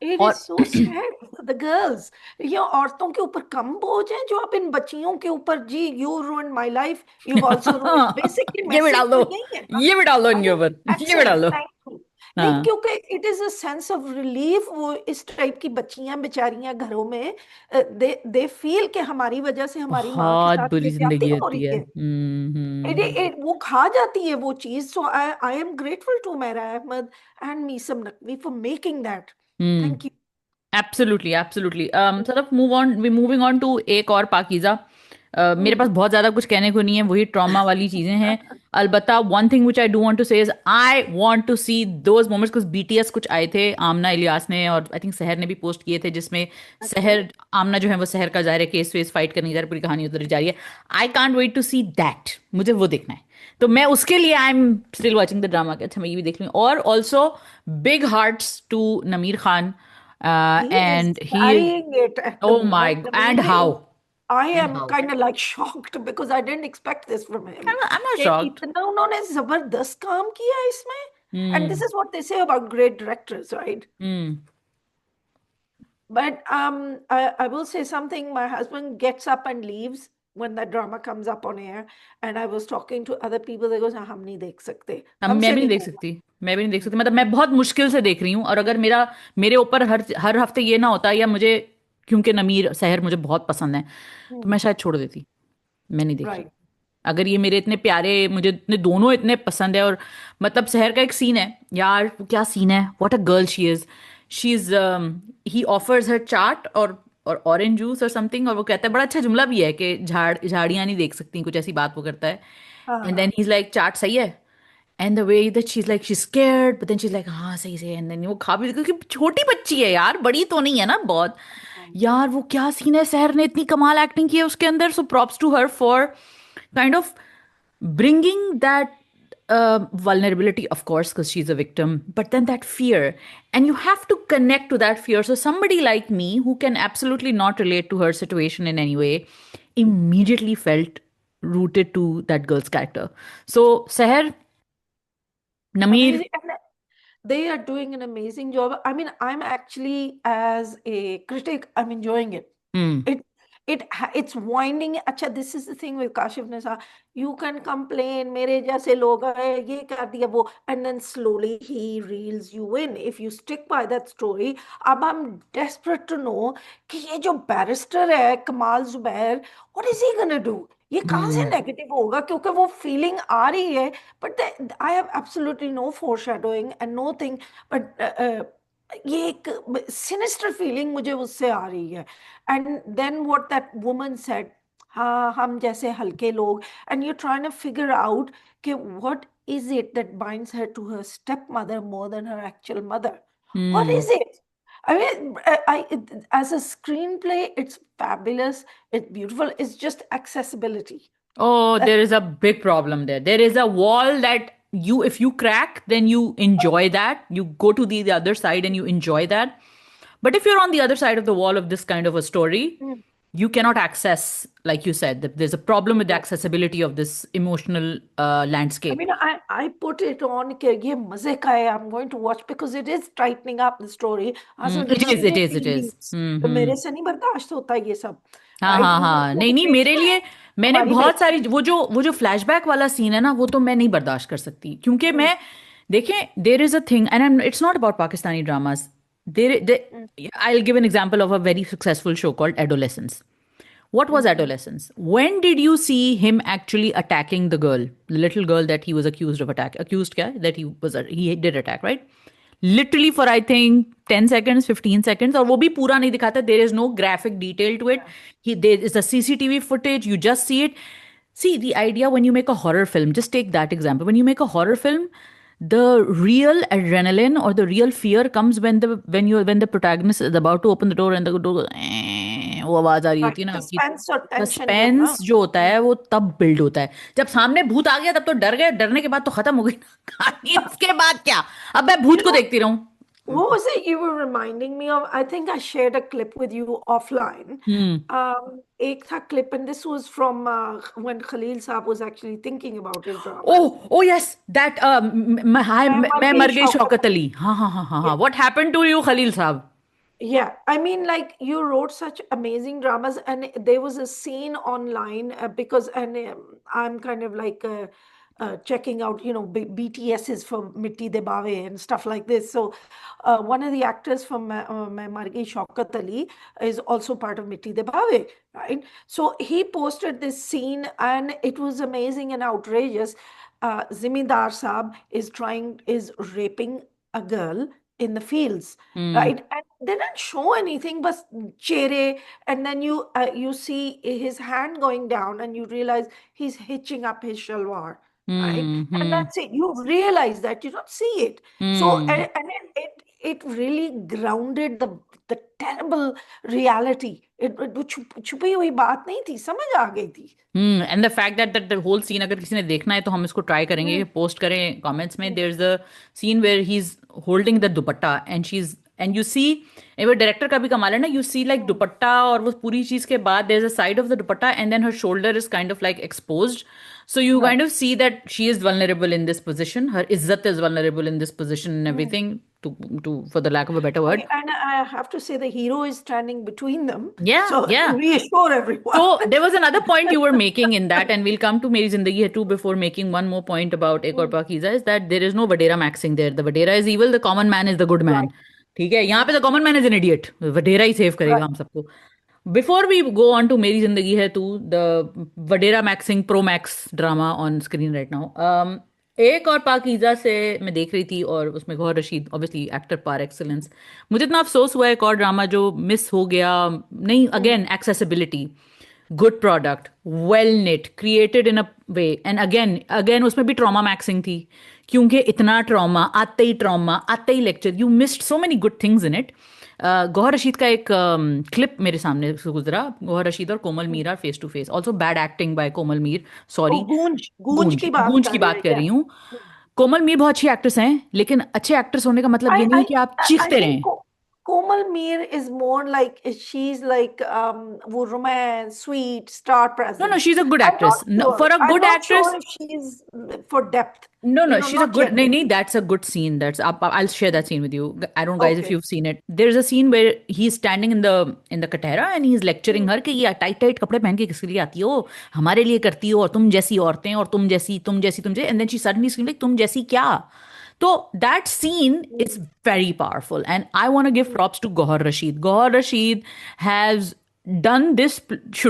इट इज और so sad for the girls. ये औरतों के ऊपर कम बोझ है जो आप इन बच्चियों के ऊपर, जी you ruined my life, you also ruined, basically ये भी मैसेज डाल तो दो, यही है ना। ये भी डाल दो आई इनके मीन, ऊपर, ये भी डाल एक्चुअली दो। Thank you. नहीं, हाँ। क्योंकि it is a sense of relief, वो इस टाइप की बच्चियां बेचारियां घरों में, दे दे फील कि हमारी वजह से हमारी माँ के बहुत साथ बुरी ये ज्यादती जिंदगी हो होती रही है। है। वो खा जाती है वो चीज। So I I am grateful to Umera Ahmad and Meesam Naqvi for making that. Hmm. Thank you. Absolutely, absolutely. Sort of move on, we moving on to एक और पाकीज़ा। मेरे पास बहुत ज़्यादा कुछ कहने को नहीं है, वही ट्रॉमा वाली चीज़ें हैं। अलबत्ता one thing which I do want to say is I want to see those moments. कुछ बीटीएस कुछ आए थे, आमना इलियास ने और आई थिंक सहर ने भी पोस्ट किए थे, जिसमें अच्छा। सहर, आमना जो है वो सहर का ज़ाहिर है केस वेस फाइट करने जा रही है, पूरी कहानी उधर जा रही है। I can't wait to see that, मुझे वो देखना है। तो मैं उसके लिए I am still watching the drama, अच्छा मैं ये भी देख लूँ। और ऑल्सो बिग हार्ट्स टू नमीर Khan, He is and he is, carrying it at the oh my moment. I and mean, how, I and am how, kind of like shocked because I didn't expect this from him. I'm not कि shocked. इतना उन्होंने जबरदस्त काम किया है इसमें. And this Hmm. is what they say about great directors, right? Hmm. But I will say something. My husband gets up and leaves when that drama comes up on air. And I was talking to other people. They goes, हम नहीं देख सकते, हम, मैं हमसे भी नहीं नहीं देख होगा. सकती, मैं भी नहीं देख सकती। मतलब मैं बहुत मुश्किल से देख रही हूँ, और अगर मेरे ऊपर हर हर हफ्ते ये ना होता, या मुझे, क्योंकि नमीर सहर मुझे बहुत पसंद है, तो मैं शायद छोड़ देती। मैं नहीं देख रही। राइट. अगर ये मेरे इतने प्यारे, मुझे इतने दोनों इतने पसंद है। और मतलब शहर का एक सीन है यार, वो क्या सीन है, what a girl she is he offers her chaat और ऑरेंज जूस और समथिंग, और वो कहता है, बड़ा अच्छा जुमला भी है कि झाड़ियां नहीं देख सकती, कुछ ऐसी बात वो करता है। हाँ, एंड देन हाँ. ही इज लाइक, चाट सही है? And the way that she is like, she scared, but then she is like, हाँ सही से। एंड देन वो खा भी, क्योंकि छोटी बच्ची है यार, बड़ी तो नहीं है ना बहुत। यार वो क्या सीन है, सहर ने इतनी कमाल एक्टिंग की है उसके अंदर। So props to her for kind of bringing that vulnerability, of course, because she's a victim, but then that fear. And you have to connect to that fear. So somebody like me, who can absolutely not relate to her situation in any way, immediately felt rooted to that girl's character. So Seher, Nameer. Amazing. And they are doing an amazing job. I mean, I'm actually, as a critic, I'm enjoying it. Hmm. It it's winding. Acha, this is the thing with Kashif Nisa. You can complain, मेरे जैसे लोग हैं, ये कर दिया वो, and then slowly he reels you in. If you stick by that story, अब I'm desperate to know कि ये जो barrister है कमाल Zubair, what is he gonna do? ये कहाँ से Hmm. नेगेटिव होगा? क्योंकि वो फीलिंग आ रही है. But I have absolutely no foreshadowing and no thing. But ये एक सिनिस्टर फीलिंग मुझे उससे आ रही है. And then what that woman said, हाँ हम जैसे हल्के लोग, and you trying to figure out कि what is it that binds her to her step mother more than her actual mother. What Hmm. Is it? I mean, as a screenplay, it's fabulous. It's beautiful. It's just accessibility. Oh, That's there is a big problem there. There is a wall that you, if you crack, then you enjoy that. You go to the other side and you enjoy that. But if you're on the other side of the wall of this kind of a story, it. You cannot access, like you said, that there's a problem with the No. accessibility of this emotional I landscape. mean, I put it on कि ये मजे का है, I'm going to watch because it is tightening up the story. Asan It is, it teenage is, it is. feelings. तो Hmm. मेरे से नहीं बर्दाश्त होता ये सब, हाँ right? हाँ वो हाँ, नहीं वो नहीं, मेरे बेटियां लिए हैं, मैंने हमारी बहुत सारी, बेटियां। वो जो फ्लैशबैक वाला सीन है ना, वो तो मैं नहीं बर्दाश्त कर सकती, क्योंकि हम्म, मैं, देखें, there is a thing and it's not about Pakistani dramas, there, hmm, I will give an example of a very successful show called adolescence. What was hmm, adolescence? When did you see him actually attacking the girl, the little girl that he was accused of attack? Accused kya? That he did attack, right? Literally for I think 10 seconds, 15 seconds, और वो भी पूरा नहीं दिखाता. There is no graphic detail to it. yeah. There is a CCTV footage. You just see it. See, the idea when you make a horror film, just take that example. When you make a horror film, the real adrenaline or the real fear comes when the protagonist is about to open the door and the door goes, वो आवाज आ रही Right. होती है ना आपकी. Suspense और tension जब ना। सस्पेंस जो होता हम्म, है वो तब बिल्ड होता है जब सामने भूत आ गया, तब तो डर गए, डरने के बाद तो खत्म हो गई ना कहानी, उसके बाद क्या, अब मैं भूत You को know, देखती रहूं. what was it you were reminding me of? I think I shared a clip with you offline. हम्म. एक था clip, and this was from when Khalil Saab was actually thinking about his dramas. Oh, oh yes, that हाय, मैं मर मैं गई मर गई शौकत शौकत अली। अली. हाँ हाँ हाँ हाँ हाँ. What happened to you, Khalil साहब? Yeah, I mean, like you wrote such amazing dramas, and there was a scene online because, and I'm kind of like checking out, BTS's for Mitti De Bave and stuff like this. So, one of the actors from Main Mar Gayi, Shaukat Ali, is also part of Mitti De Bave, right? So he posted this scene, and it was amazing and outrageous. Zimindar Saab is raping a girl in the fields, hmm. right? And they didn't show anything but chere, and then you see his hand going down, and you realize he's hitching up his shalwar, right? Hmm. And hmm. that's it. You realize that you don't see it. So hmm. and it really grounded the terrible reality. वो छुपी हुई बात नहीं थी, समझ आ गई थी। And the fact that the whole scene, अगर किसी ने देखना है तो हम इसको ट्राई करेंगे, हम्म, पोस्ट करें कमेंट्स में. Hmm, there is a scene where he is holding the dupatta and she is, and you see, वो डायरेक्टर का भी कमाल है ना, यू सी लाइक हम्म, दुपट्टा और वो पूरी चीज के बाद there is a side of the dupatta and then her shoulder is kind of like exposed. So you right. kind of see that she is vulnerable in this position. Her izzat is vulnerable in this position and hmm. everything. To for the lack of a better word. And I have to say the hero is standing between them, Yeah, so to yeah. reassure everyone. So there was another point you were making in that, and we'll come to Meri Zindagi Hai too before making one more point about Ek Aur Mm, Pakiza, is that there is no Vadera maxing there. The Vadera is evil, the common man is the good man. right. ठीक है, यहाँ Mm, पे the common man is an idiot. Wadera ही save करेगा right. हम सबको. Before we go on to मेरी जिंदगी है तू, the Vadera maxing pro max drama on screen right now. एक और पाकीज़ा से मैं देख रही थी, और उसमें गौहर रशीद ऑब्वियसली एक्टर पार एक्सलेंस. मुझे इतना अफसोस हुआ, एक और ड्रामा जो मिस हो गया. नहीं, Mm, again accessibility, good product, well knit, created in a way, and again again उसमें भी ट्रॉमा मैक्सिंग थी, क्योंकि इतना ट्रॉमा आते ही lecture, you missed so many good things in it. Gauhar Rasheed का एक क्लिप मेरे सामने से गुजरा, गौहर रशीद और Komal mm. Meera face to face, also bad acting by Komal Meer, वो सॉरी. गूंज गूंज गूंज की बात गूंज की कर रहे बात हैं, कर रही yes. हूँ. Mm. कोमल मीर बहुत अच्छी एक्ट्रेस हैं, लेकिन अच्छे एक्ट्रेस होने का मतलब ये I नहीं I कि आप I चीखते think रहें. Komal Mir is more like she's like वो romance, sweet, star No, no, presence. she's a good I'm not actress. No, for sure. a I'm good not actress, sure if she's for depth. no, no, she's a Not good. yet. No, no, that's a good scene. I'll share that scene with you. I don't, guys, if Okay. you've seen it. There's a scene where he's standing in the Katera and he's lecturing Mm, her कि ये tight tight कपड़े पहन के किसके लिए आती हो, हमारे लिए करती हो, और तुम जैसी औरतें, और तुम जैसी, and then she suddenly screamed like तुम जैसी क्या. So that scene is mm, very powerful, and I want to give mm, props to Gohar Rashid. Gohar Rashid has done this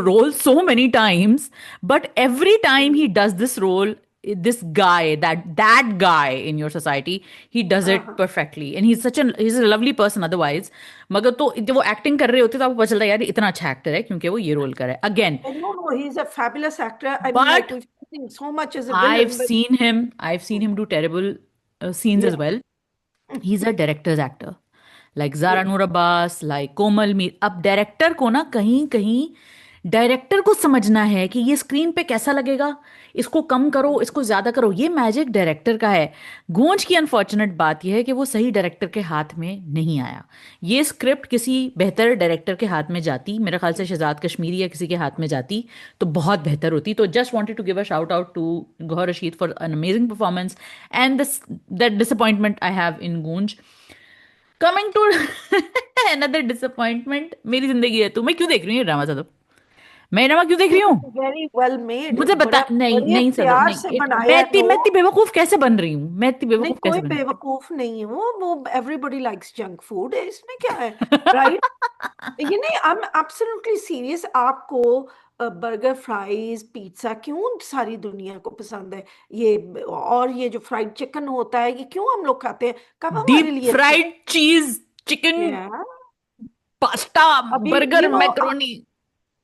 role so many times, but every time mm. he does this role, this guy, that guy in your society, he does it Uh-huh. perfectly, and he's a lovely person otherwise. मगर तो जब वो acting कर रहे होते तो आपको पता चलता है यार ये इतना अच्छा एक्टर है क्योंकि वो ये रोल कर रहा है again. And no, he's a fabulous actor. I mean, like But we've seen him so much as a I've villain, but seen him. I've seen him do terrible scenes as yeah, well. He's a director's actor. Like Zara yeah. Noor Abbas, like Komal Mir. अब director को ना कहीं कहीं director को समझना है कि ये स्क्रीन पे कैसा लगेगा, इसको कम करो, इसको ज्यादा करो, ये मैजिक डायरेक्टर का है। गूंज की अनफॉर्चुनेट बात यह है कि वो सही डायरेक्टर के हाथ में नहीं आया। ये स्क्रिप्ट किसी बेहतर डायरेक्टर के हाथ में जाती, मेरे ख्याल से शहजाद कश्मीरी या किसी के हाथ में जाती, तो बहुत बेहतर होती। तो just wanted to give a shout out to Gauhar Rasheed for an amazing performance and this that disappointment I have in Goonj. Coming to another disappointment, मेरी जिंदगी है तू। मैं क्यों देख रही हूँ ये ड्रामा सदब? मैं ये ड्रामा क्यों देख रही हूँ? वेरी वेल मेड, मुझे बता। बड़ा नहीं बड़े नहीं सदब, प्यार से नहीं बनाया है। नो, मैं इतनी बेवकूफ कैसे बन रही हूँ? मैं इतनी नहीं बेवकूफ कोई कैसे बन बेवकूफ नहीं है वो एवरीबडी लाइक्स जंक फूड है, इसमें क्या है? राइट। रही? ये नहीं, आई एम एब्सोल्युटली सीरियस। आपको बर्गर, फ्राइज, पिज्जा क्यों सारी दुनिया को पसंद है? ये और ये जो फ्राइड चिकन होता है, ये क्यों हम लोग खाते हैं? कब हमारे डीप लिए अच्छा फ्राइड चीज, चिकन, है? पास्ता, अभी बर्गर, मैक्रोनी।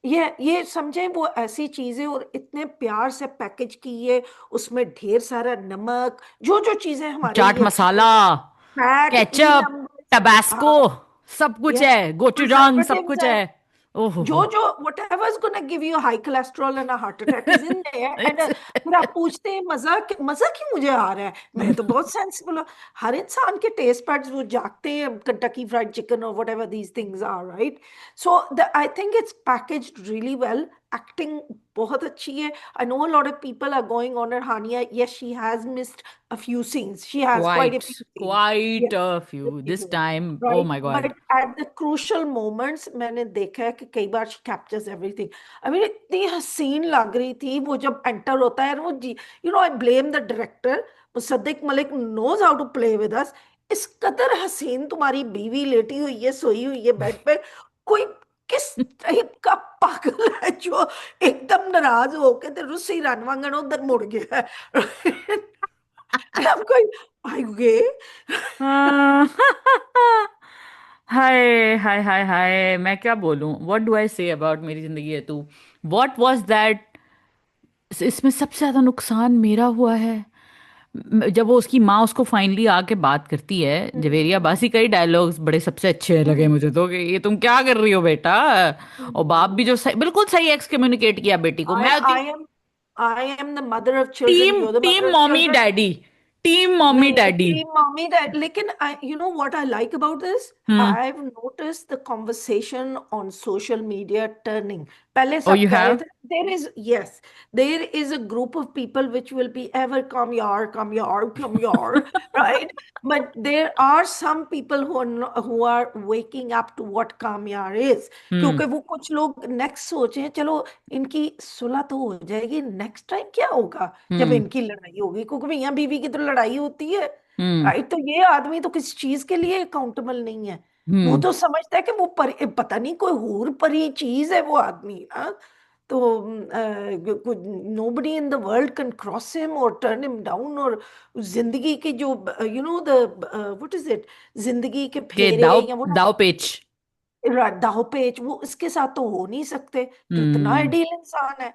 ये समझें, वो ऐसी चीजें और इतने प्यार से पैकेज की है, उसमें ढेर सारा नमक, जो जो चीजें हमारे चाट लिए अच्छी मसाला, होती, फैट, ई केचप, नंबर्स, टबास्को, हाँ, सब कुछ ये है, गोचूजांग, सब प्रिजर्वेटिव्स कुछ है। है। ओहो जो हो। जो whatever is gonna give you high cholesterol and a heart attack is in there, and फिर आप पूछते हैं मजा मजा क्यों मुझे आ रहा है? मैं तो बहुत सेंसिबल हूँ। हर इंसान के टेस्ट बड्स वो जागते हैं, कंटकी फ्राइड चिकन और whatever these things are, right? So I think it's packaged really well. Acting बहुत अच्छी है. I know a lot of people are going on her Hania. Yes, she has missed a few scenes. She has quite a quite, few scenes. Quite Yes, uh yes, few she this do. Time, oh Right, my but god. at the crucial moments मैंने देखा है कि कई बार she captures everything. I mean इतनी हसीन लग रही थी वो जब एंटर होता है, और वो जी, you know, I blame the director. Mossadegh Malik knows how to play with us. इस कदर हसीन तुम्हारी बीवी लेटी हुई है, सोई हुई है बेड पे, कोई किस टाइप का पागल है जो एकदम नाराज होके ते रुसी रन वांगन उधर मुड़ गया है? I'm going, are you gay? हाय हाय हाय हाय, मैं क्या बोलूं? What do I say about मेरी जिंदगी है तू? What was that? इसमें सबसे ज्यादा नुकसान मेरा हुआ है। जब वो उसकी माँ उसको फाइनली आके बात करती है, जवेरिया हम्म, बासी, कई डायलॉग्स बड़े सबसे अच्छे लगे हम्म, मुझे तो, कि ये तुम क्या कर रही हो बेटा। और बाप भी जो बिल्कुल सही एक्स कम्युनिकेट किया बेटी को। I मैं होती I am I am the mother of children. Team You're the team mother of mommy children. Daddy, team mommy नहीं, डैडी। team mommy that. लेकिन you know what I like about this? Hmm. I've noticed the conversation on social media turning. पहले ओ सब you कह रहे have? थे, there is, yes, there is a group of people which will be ever come yaar, come yaar, right? But there are some people who are waking up to what come yaar is. हम्म। क्योंकि वो कुछ लोग next सोचे, चलो इनकी सुलह तो हो जाएगी, नेक्स्ट टाइम क्या होगा जब हम्म। इनकी लड़ाई होगी, क्योंकि मियां बीवी की तो लड़ाई होती है। हम्म। राइट, तो ये आदमी तो किसी चीज के लिए अकाउंटेबल नहीं है। वो हम्म। तो समझता है कि वो पता नहीं कोई हूर परी चीज है वो आदमी ना। तो nobody in the world can cross him or turn him down, और जिंदगी के जो you know the what is it, जिंदगी के के फेरे दाव, या वो दाव पेच। दाव पेच, वो इसके साथ तो हो नहीं सकते। तो इतना हम्म। आइडियल इंसान है।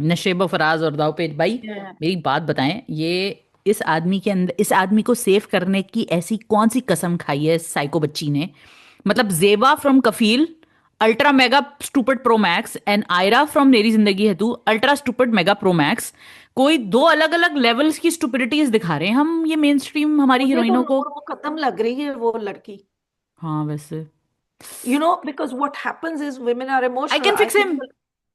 नशेब फराज और दाव पेच भाई। Yeah. मेरी बात बताएं, ये इस आदमी के अंदर, इस आदमी को सेव करने की ऐसी कौन सी कसम खाई है इस साइको बच्ची ने? मतलब Zeba from Kafeel, ultra mega stupid pro max, and Aira from मेरी जिंदगी है तू, ultra stupid mega pro max. कोई दो अलग अलग लेवल्स की स्टुपिडिटीज दिखा रहे हैं हम ये मेन स्ट्रीम हमारी मुझे तो हीरोइनों को। नूर वो खत्म लग रही है वो लड़की। हाँ वैसे। You know, because what happens is women are I emotional. Can I fix think, him,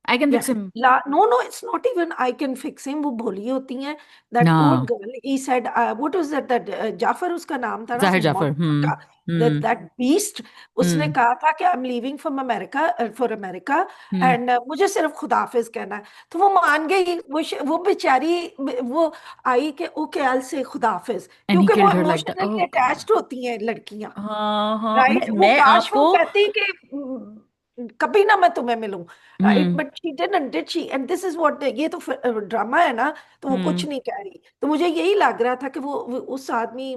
I can yeah, fix him. no, no, it's not even I can fix him. वो भोली होती हैं. That poor हाँ। girl. He said, what was that? That Jafar उसका नाम था ना, जाहिर जाफर। monster हम्म। का. हम्म। That beast. उसने हम्म। कहा था कि I'm leaving from America for America, hmm. and मुझे सिर्फ खुदाफिज कहना है. तो वो मान गई. वो बेचारी वो आई कि ओके आई से खुदाफिज, एंड ही क्योंकि वो killed her like that. Emotionally oh God. Attached होती हैं लड़कियां. हाँ हाँ, राइट, वो मैं काश वो आपको। कहती कि कभी ना मैं तुम्हें मिलूं. Right, hmm. But she didn't, did she? And this is what, ये तो ड्रामा है ना, तो वो कुछ हम्म। नहीं कह रही. तो मुझे यही लग रहा था कि वो उस आदमी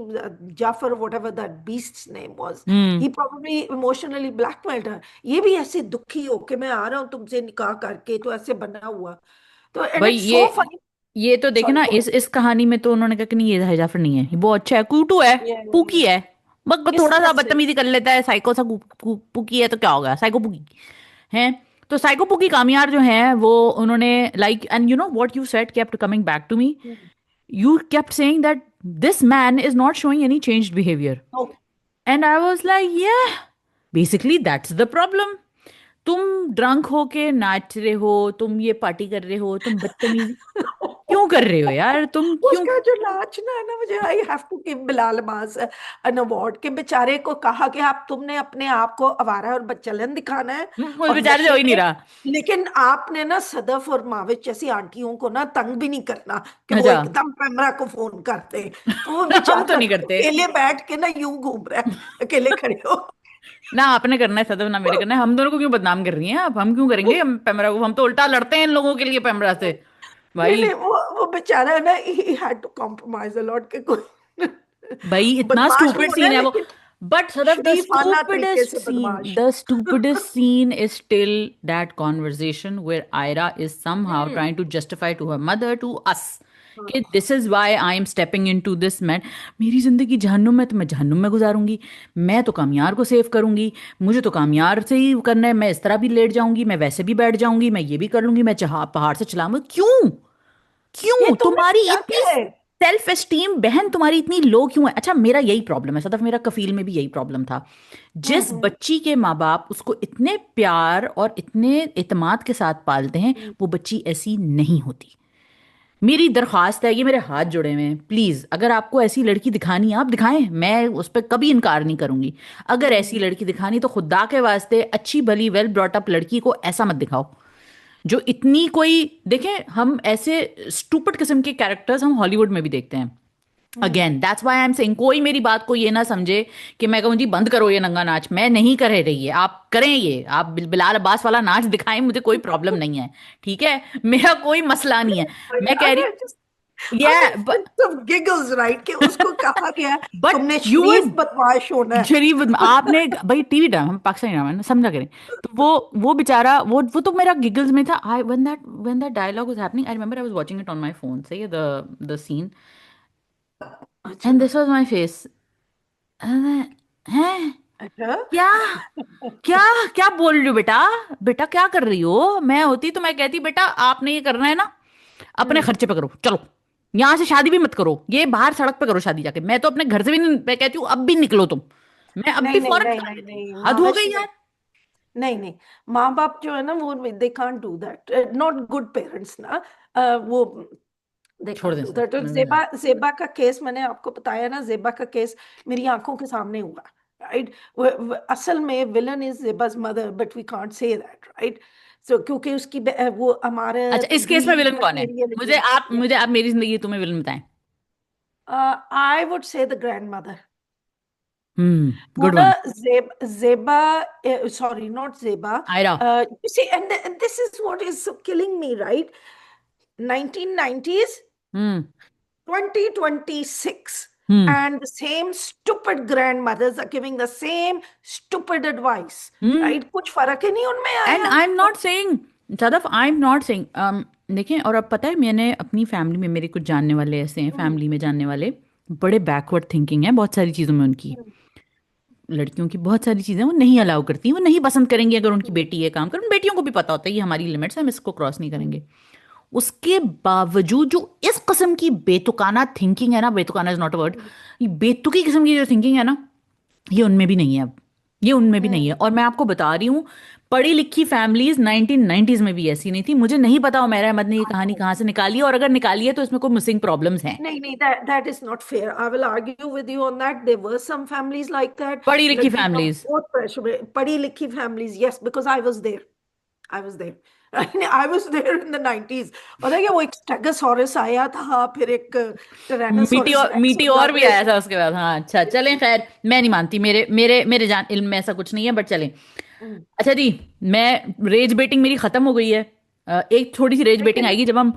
Jafar, whatever that beast's name was, hmm. He probably emotionally blackmailed her. ये भी ऐसे दुखी हो के मैं आ रहा हूँ तुमसे निकाह करके, तो ऐसे बना हुआ. तो एंड भाई इट्स सो ये फनी. ये तो देखे सॉरी, ना, गो इस कहानी में तो उन्होंने कहा कि नहीं ये जाहिर जाफर नहीं है, ये बहुत अच्छा है, कूटू है, पूकी अहेड. है। बस वो किस थोड़ा तरह सा से? बदतमीजी कर लेता है, साइको सा, पूकी है तो क्या होगा, साइको पूकी है। तो साइकोपू की कामयार जो हैं वो उन्होंने like and you know what you said kept coming back to me. You kept saying that this man is not showing any changed behavior. No. And I was like, yeah, basically that's the problem. तुम drunk होके नाच रहे हो, तुम ये party कर रहे हो, तुम बदतमीजी क्यों कर रहे हो यार, तुम क्यों. उसका जो नाचना है ना, मुझे I have to give Bilal Abbas an award, के बेचारे को कहा कि आप तुमने अपने आप को आवारा और बच्चलन दिखाना है वो और बेचारे से हो नशे ही नहीं में, रहा. लेकिन आपने ना सदफ और माविश जैसी आंटियों को ना तंग भी नहीं करना कि वो अच्छा. एकदम कैमरा को फोन करते हैं। तो वो हम तो बेचारा नहीं करते. अकेले बैठ के ना यूं घूम रहा है, अकेले खड़े हो। ना आपने करना है सदफ, ना मेरे करना है. हम दोनों को क्यों बदनाम कर रही हैं आप, हम क्यों करेंगे हम पैमरा को, हम तो उल्टा लड़ते हैं इन लोगों के लिए पैमरा से. नहीं भाई. नहीं, वो बेचारा ना ही had to compromise a lot, के कोई भाई इतना बदमाश स्टूपिड होना सीन है है वो. लेकिन But Sadaf, शरीफाना तरीके से बदमाश। the stupidest scene is still that conversation where Ira is somehow hmm. trying to justify to her mother, to us, कि हाँ। this is why I am stepping into this man. मेरी जिंदगी जहन्नुम में तो मैं जहन्नुम में गुजारूंगी, मैं तो कामयार को सेव करूंगी, मुझे तो कामयार से ही करना है, मैं इस तरह भी लेट जाऊंगी, मैं वैसे भी बैठ जाऊंगी, मैं ये भी कर लूंगी, मैं चाह पहाड़ से चलाऊंगी. क्यों, ये क्यों तुमने तुम्हारी किया इतनी क्या है? सेल्फ एस्टीम बहन तुम्हारी इतनी लो क्यों है. अच्छा मेरा यही प्रॉब्लम है सदफ, मेरा कफील में भी यही प्रॉब्लम था. जिस हम्म। बच्ची के माँ बाप उसको इतने प्यार और इतने इत्मीनान के साथ पालते हैं, हम्म। वो बच्ची ऐसी नहीं होती. मेरी दरख्वास्त है, ये मेरे हाथ जुड़े हुए हैं, प्लीज अगर आपको ऐसी लड़की दिखानी है आप दिखाएं, मैं उस पर कभी इनकार नहीं करूंगी. अगर ऐसी हम्म। लड़की दिखानी तो खुदा के वास्ते अच्छी भली वेल ब्रॉट अप लड़की को ऐसा मत दिखाओ जो इतनी कोई. देखें हम ऐसे स्टूपिड किस्म के कैरेक्टर्स हम हॉलीवुड में भी देखते हैं. Hmm. Again that's why I am saying, कोई मेरी बात को ये ना समझे कि मैं कहूँ जी बंद करो ये नंगा नाच, मैं नहीं कर रही है, आप करें, ये आप बिलाल अब्बास वाला नाच दिखाएं, मुझे कोई प्रॉब्लम नहीं है. ठीक है, मेरा कोई मसला नहीं है. मैं कह रही I just, I ये mean, fits of giggles, right? कि उसको कहा गया बट तुमने यू शरीफ वुड बदमाश होना है। शरीफ आपने भाई टीवी ड्रामा, हम पाकिस्तानी ड्रामा ना समझा करें. तो वो बेचारा वो तो मेरा गिगल्स में था. I when that dialogue was happening, I remember I was watching it on my phone से द सीन, एंड अच्छा। This was my face. हैं, अच्छा। क्या, क्या, क्या बोल रही हो बेटा, बेटा क्या कर रही हो. मैं होती तो मैं कहती बेटा आपने ये करना है ना अपने हम्म। खर्चे पे करो, चलो यहाँ से शादी भी मत करो, ये बाहर सड़क पे करो शादी जाके, मैं तो अपने घर से भी नहीं, मैं कहती हूँ अब भी निकलो तुम, मैं अब भी नहीं नहीं फौरन नहीं निकाल नहीं देती. नहीं, हद हो माविश गई नहीं। यार. नहीं नहीं, माँ बाप जो है ना वो they can't do that, not good parents ना। वो दे छोड़ कांट दें डू सर, दैट। मैं जेबा जेबा का केस मैंने आपको बताया ना, जेबा का केस मेरी आंखों के सामने हुआ, राइट। असल में villain is Zeba's mother, but we can't say that, right. So क्योंकि उसकी वो हमारे अच्छा इस केस में दूल्हे विलन का कौन है, एरिया। मुझे आप मेरी जिंदगी तुम्हें विलन बताएं. I would say the grandmother. वो गुड ना one. Zeba, sorry, not Zeba. Aira. You see, and this is what is killing me, right? 1990s, hmm. 2026, hmm. and the same stupid grandmothers are giving the same stupid advice, hmm. right? कुछ फर्क ही नहीं उनमें and आया। I am not saying Sadaf, I am not saying, देखें, और अब पता है मैंने अपनी फैमिली में, मेरे कुछ जानने वाले ऐसे हैं हम्म। फैमिली में जानने वाले, बड़े बैकवर्ड थिंकिंग है बहुत सारी चीज़ों में उनकी. हम्म। लड़कियों की बहुत सारी चीज़ें वो नहीं अलाउ करती, वो नहीं पसंद करेंगी अगर उनकी हम्म। बेटी ये काम करे. उन बेटियों को भी पता होता है ये हमारी लिमिट्स है, हम इसको क्रॉस नहीं करेंगे. उसके बावजूद जो इस किस्म की बेतुकाना थिंकिंग है ना, बेतुकाना इज नॉट अ वर्ड, हम्म। ये बेतुकी किस्म की जो थिंकिंग है ना, ये उनमें भी नहीं है अब, ये उनमें भी नहीं है. और मैं आपको बता रही हूँ पढ़ी लिखी फैमिलीज 1990s में भी ऐसी नहीं थी. मुझे नहीं पता उमैर अहमद ने ये कहानी हम्म। कहाँ से निकाली है, और अगर निकाली है तो इसमें कोई मिसिंग प्रॉब्लम्स हैं. नहीं नहीं, that is not fair. I will argue with you on that. There were some families like that. पढ़ी लिखी लड़की का फैमिलीज. बहुत प्रेशर में, पढ़ी लिखी families, yes, because I was there. I was there. I was there in the 90s. और देखिए वो एक स्टेगोसॉरस आया था, फिर एक टायरानोसॉरस रेक्स मीटी और और भी जाते आया था उसके बाद. हाँ अच्छा चलें, खैर मैं नहीं मानती, मेरे मेरे मेरे जान इल्म में ऐसा कुछ नहीं है, बट चलें. हम्म। अच्छा जी, मैं रेज बेटिंग मेरी खत्म हो गई है. एक थोड़ी सी रेज बेटिंग लेकिन आएगी जब हम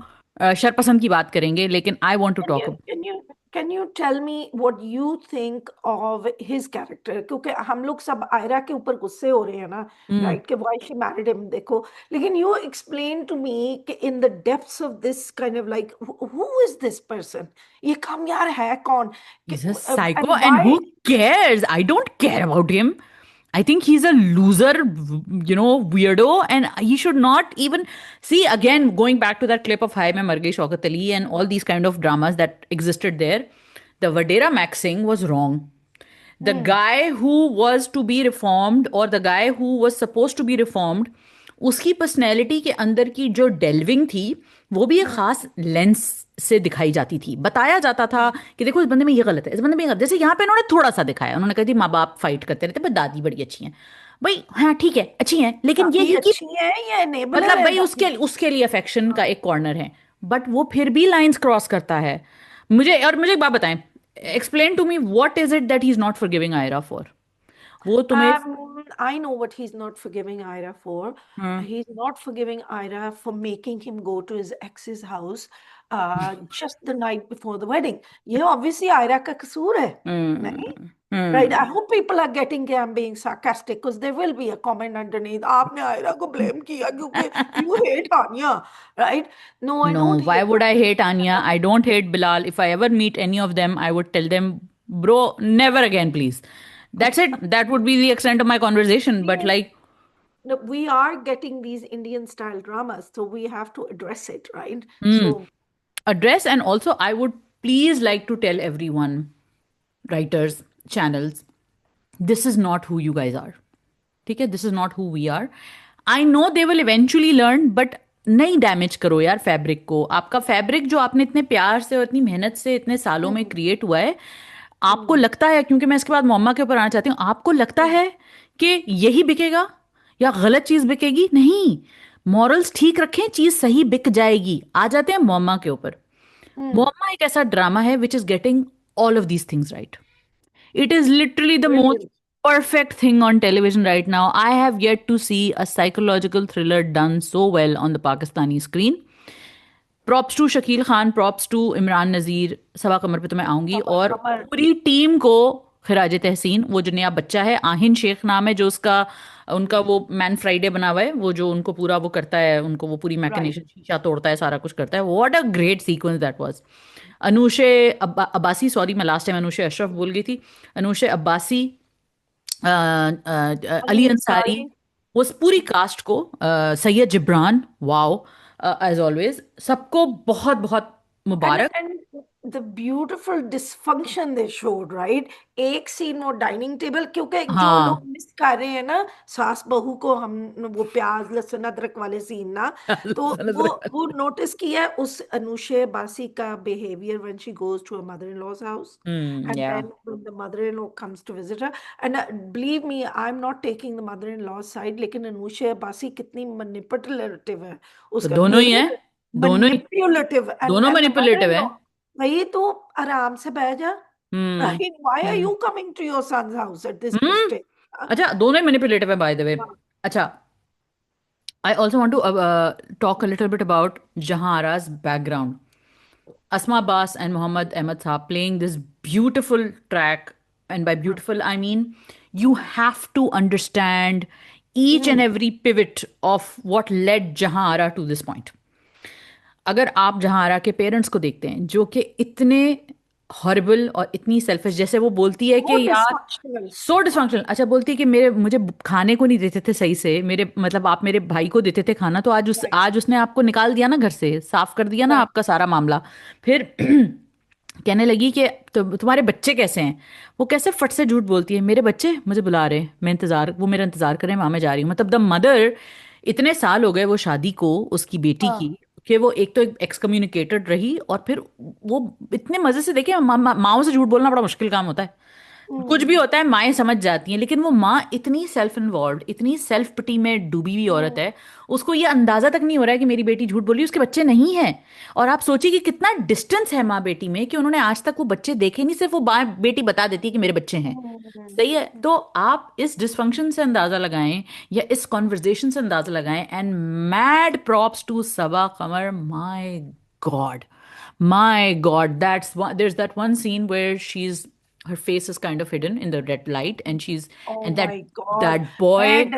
शरपसंद की बात करेंगे, लेकिन I want to can talk. you can you can you tell me what you think of his character? क्योंकि हम लोग सब आयरा के ऊपर गुस्से हो रहे हैं ना, हम्म. राइट, कि why she married him, देखो, लेकिन you explain to me कि in the depths of this kind of like who is this person? ये कामयार है कौन? He's a And psycho, and why? who cares? I don't care about him. I think he's a loser, weirdo, and he should not even see. Again, going back to that clip of Hi Main Mar Gayi Shaukat Ali and all these kind of dramas that existed there, the Vadera Maxing was wrong. The Hmm. guy who was to be reformed, or the guy who was supposed to be reformed, उसकी personality के अंदर की जो डेल्विंग थी वो भी एक Hmm. खास लेंस से दिखाई जाती थी, बताया जाता था कि देखो इस बंदे में ये गलत है, इस बंदे में ये गलत, जैसे यहाँ पे उन्होंने थोड़ा सा दिखाया, उन्होंने कहा थी माँ बाप फाइट करते रहते, पर दादी बड़ी अच्छी हैं। भाई हाँ ठीक है, अच्छी हैं, लेकिन ये दादी है कि अच्छी है या एनेबलर मतलब है भाई दादी? उसके उसके लिए अफेक्शन का हाँ। एक कॉर्नर है, बट वो फिर भी लाइंस क्रॉस करता है। मुझे एक बात बताएं, explain to me what is it that he is not forgiving Aira for. वो तुम्हें। I know what he's not forgiving Ira for. हाँ। He's not forgiving Ira for making him go to his ex's house just the night before the wedding. ये obviously Ira का कसूर है, नहीं? हम्म। Right. I hmm. hope people are getting I'm being sarcastic because there will be a comment underneath. आपने आयरा को blame किया क्योंकि you hate Anya, right? No, I No, don't why hate would I hate Anya? Anya. I don't hate Bilal. If I ever meet any of them, I would tell them, bro, never again, please. That's it. That would be the extent of my conversation. But like, No, we are getting these Indian style dramas, so we have to address it, right? hmm, So, address, and also I would please like to tell everyone, writers, channels, this is not who you guys are. ठीक है, this is not who we are. I know they will eventually learn, but नहीं damage करो यार fabric को। आपका fabric जो आपने इतने प्यार से और इतनी मेहनत से इतने सालों में mm, क्रिएट हुआ है, आपको mm, लगता है, क्योंकि मैं इसके बाद मोम्मा के ऊपर आना चाहती हूँ, आपको लगता mm, है कि यही बिकेगा या गलत चीज बिकेगी? नहीं, मॉरल्स ठीक रखें, चीज सही बिक जाएगी। आ जाते हैं मोम्मा के ऊपर। mm. मोम्मा एक ऐसा ड्रामा है which is getting all of these things right. It is literally the most Brilliant. perfect thing on television right now. I have yet to see a psychological thriller done so well on the Pakistani screen. Props to Shakeel Khan, props to Imran Nazir, Saba Qamar पे तो मैं आऊंगी, और कमर। पूरी team को खराज तहसीन। वो जो नया बच्चा है, आहिन शेख नाम है, जो उसका उनका वो मैन फ्राइडे बना हुआ है, वो जो उनको पूरा वो करता है, उनको वो पूरी राइट। मैकेनिजेशन, शीशा तोड़ता है, सारा कुछ करता है। What a great sequence that was. Anoushay Abbasi, sorry मैं लास्ट टाइम अनुशे अशरफ बोल गई थी, अनुशे अब्बासी, अली अली अंसारी, अंसारी। वो उस पूरी कास्ट को, Syed Jibran, wow, as always सबको बहुत बहुत मुबारक। And the beautiful dysfunction they showed, right? एक सीन वो डाइनिंग टेबल, क्योंकि जो लोग हाँ। मिस कर रहे हैं ना सास बहू को, हम वो प्याज लहसुन अदरक वाले सीन ना, तो वो नोटिस किया है उस अनुशे बासी का behaviour when she goes to a mother in law's house and yeah then when the mother in law comes to visit her. And believe me, I am not taking the mother in law side, लेकिन अनुशे बासी कितनी manipulative है तो उसका दोनों ही है, behaviour, दोनों ही, manipulative, दोनों and the मैनिपुलेटिव है। mother-in-law, भाई तू आराम से बैठ जा, हम्म। right? Why are hmm. you coming to your son's house at this hmm. stage? हाँ? अच्छा, दोनों ही मैनिपुलेटिव है बाय द वे। हाँ। अच्छा, I also want to talk a little bit about Jahan आरा's background. Asma Abbas and Muhammad Ahmed Saab playing this beautiful track. And by हाँ। beautiful, I mean you have to understand each and hmm. every pivot of what led Jahara to this point. अगर आप जहारा के parents को देखते हैं, जो कि इतने हॉरिबल और इतनी सेल्फिश, जैसे वो बोलती है कि वो यार, dysfunctional। सो हाँ। डिसफंक्शनल। अच्छा, बोलती है कि मेरे मुझे खाने को नहीं देते थे सही से, मेरे मतलब आप मेरे भाई को देते थे खाना, तो Right, आज उसने आपको निकाल दिया ना घर से, साफ कर दिया ना right, आपका सारा मामला। फिर कहने लगी कि तुम्हारे बच्चे कैसे हैं? वो कैसे फट से झूठ बोलती है, मेरे बच्चे मुझे बुला रहे हैं, मैं इंतजार, वो मेरा इंतजार कर रहे हैं, माँ मैं जा रही हूँ। मतलब द मदर, इतने साल हो गए वो शादी को उसकी बेटी की, हाँ। कि वो एक तो एक्स कम्युनिकेटेड रही, और फिर वो इतने मजे से, देखिए माओ से झूठ बोलना बड़ा मुश्किल काम होता है, कुछ भी हम्म। होता है माएं समझ जाती हैं, लेकिन वो माँ इतनी सेल्फ इन्वॉल्व, इतनी सेल्फ पिटी में डूबी हुई औरत हम्म। है, उसको ये अंदाजा तक नहीं हो रहा है कि मेरी बेटी झूठ बोली, उसके बच्चे नहीं हैं। और आप सोचिए कि कितना डिस्टेंस है माँ बेटी में, कि उन्होंने आज तक वो बच्चे देखे नहीं, सिर्फ वो बेटी बता देती है कि मेरे बच्चे हैं। हम्म। सही है, तो आप इस डिस्फंक्शन से अंदाजा लगाएं, या इस कॉन्वर्जेशन से अंदाजा लगाएं, and mad props to Saba Qamar, my god, my god, there's that one scene where she's her face is kind of hidden in the red light, and she's oh and my god. that boy. And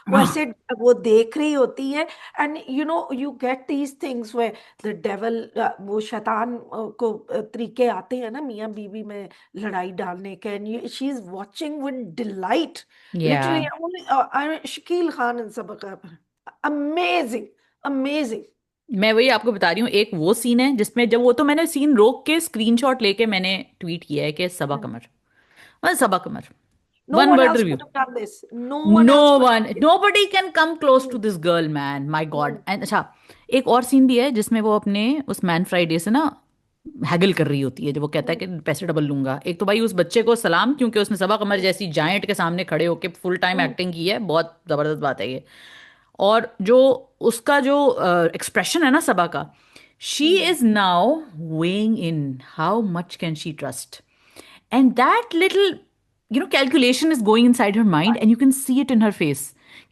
वो ऐसे वो देख रही होती है, and you get these things way the devil, वो शैतान को तरीके आते हैं ना मियाँ बीवी में लड़ाई डालने के, and she is watching with delight, Yeah. Literally. Shakeel Khan इन सब का अमेजिंग, अमेजिंग। मैं वही आपको बता रही हूँ, एक वो सीन है जिसमें जब वो, तो मैंने सीन रोक के स्क्रीनशॉट लेके मैंने ट्वीट किया है कि सबा कमर, मतलब Saba Qamar, no one one word else review. Could have done this, no one no else could one, have nobody can come close to this. This girl, man, my God. And अच्छा, एक और scene भी है जिसमें वो अपने उस मैन फ्राइडे से ना हैगल कर रही होती है, जब वो कहता है कि पैसे डबल लूंगा। एक तो भाई उस बच्चे को सलाम, क्योंकि उसने सबा कमर जैसी जायंट के सामने खड़े होके फुल टाइम एक्टिंग की है, बहुत जबरदस्त बात है ये। और जो उसका जो एक्सप्रेशन है ना सबा का, she is now weighing in how much can she trust, and that little, calculation is going inside her mind, and you can see it in her face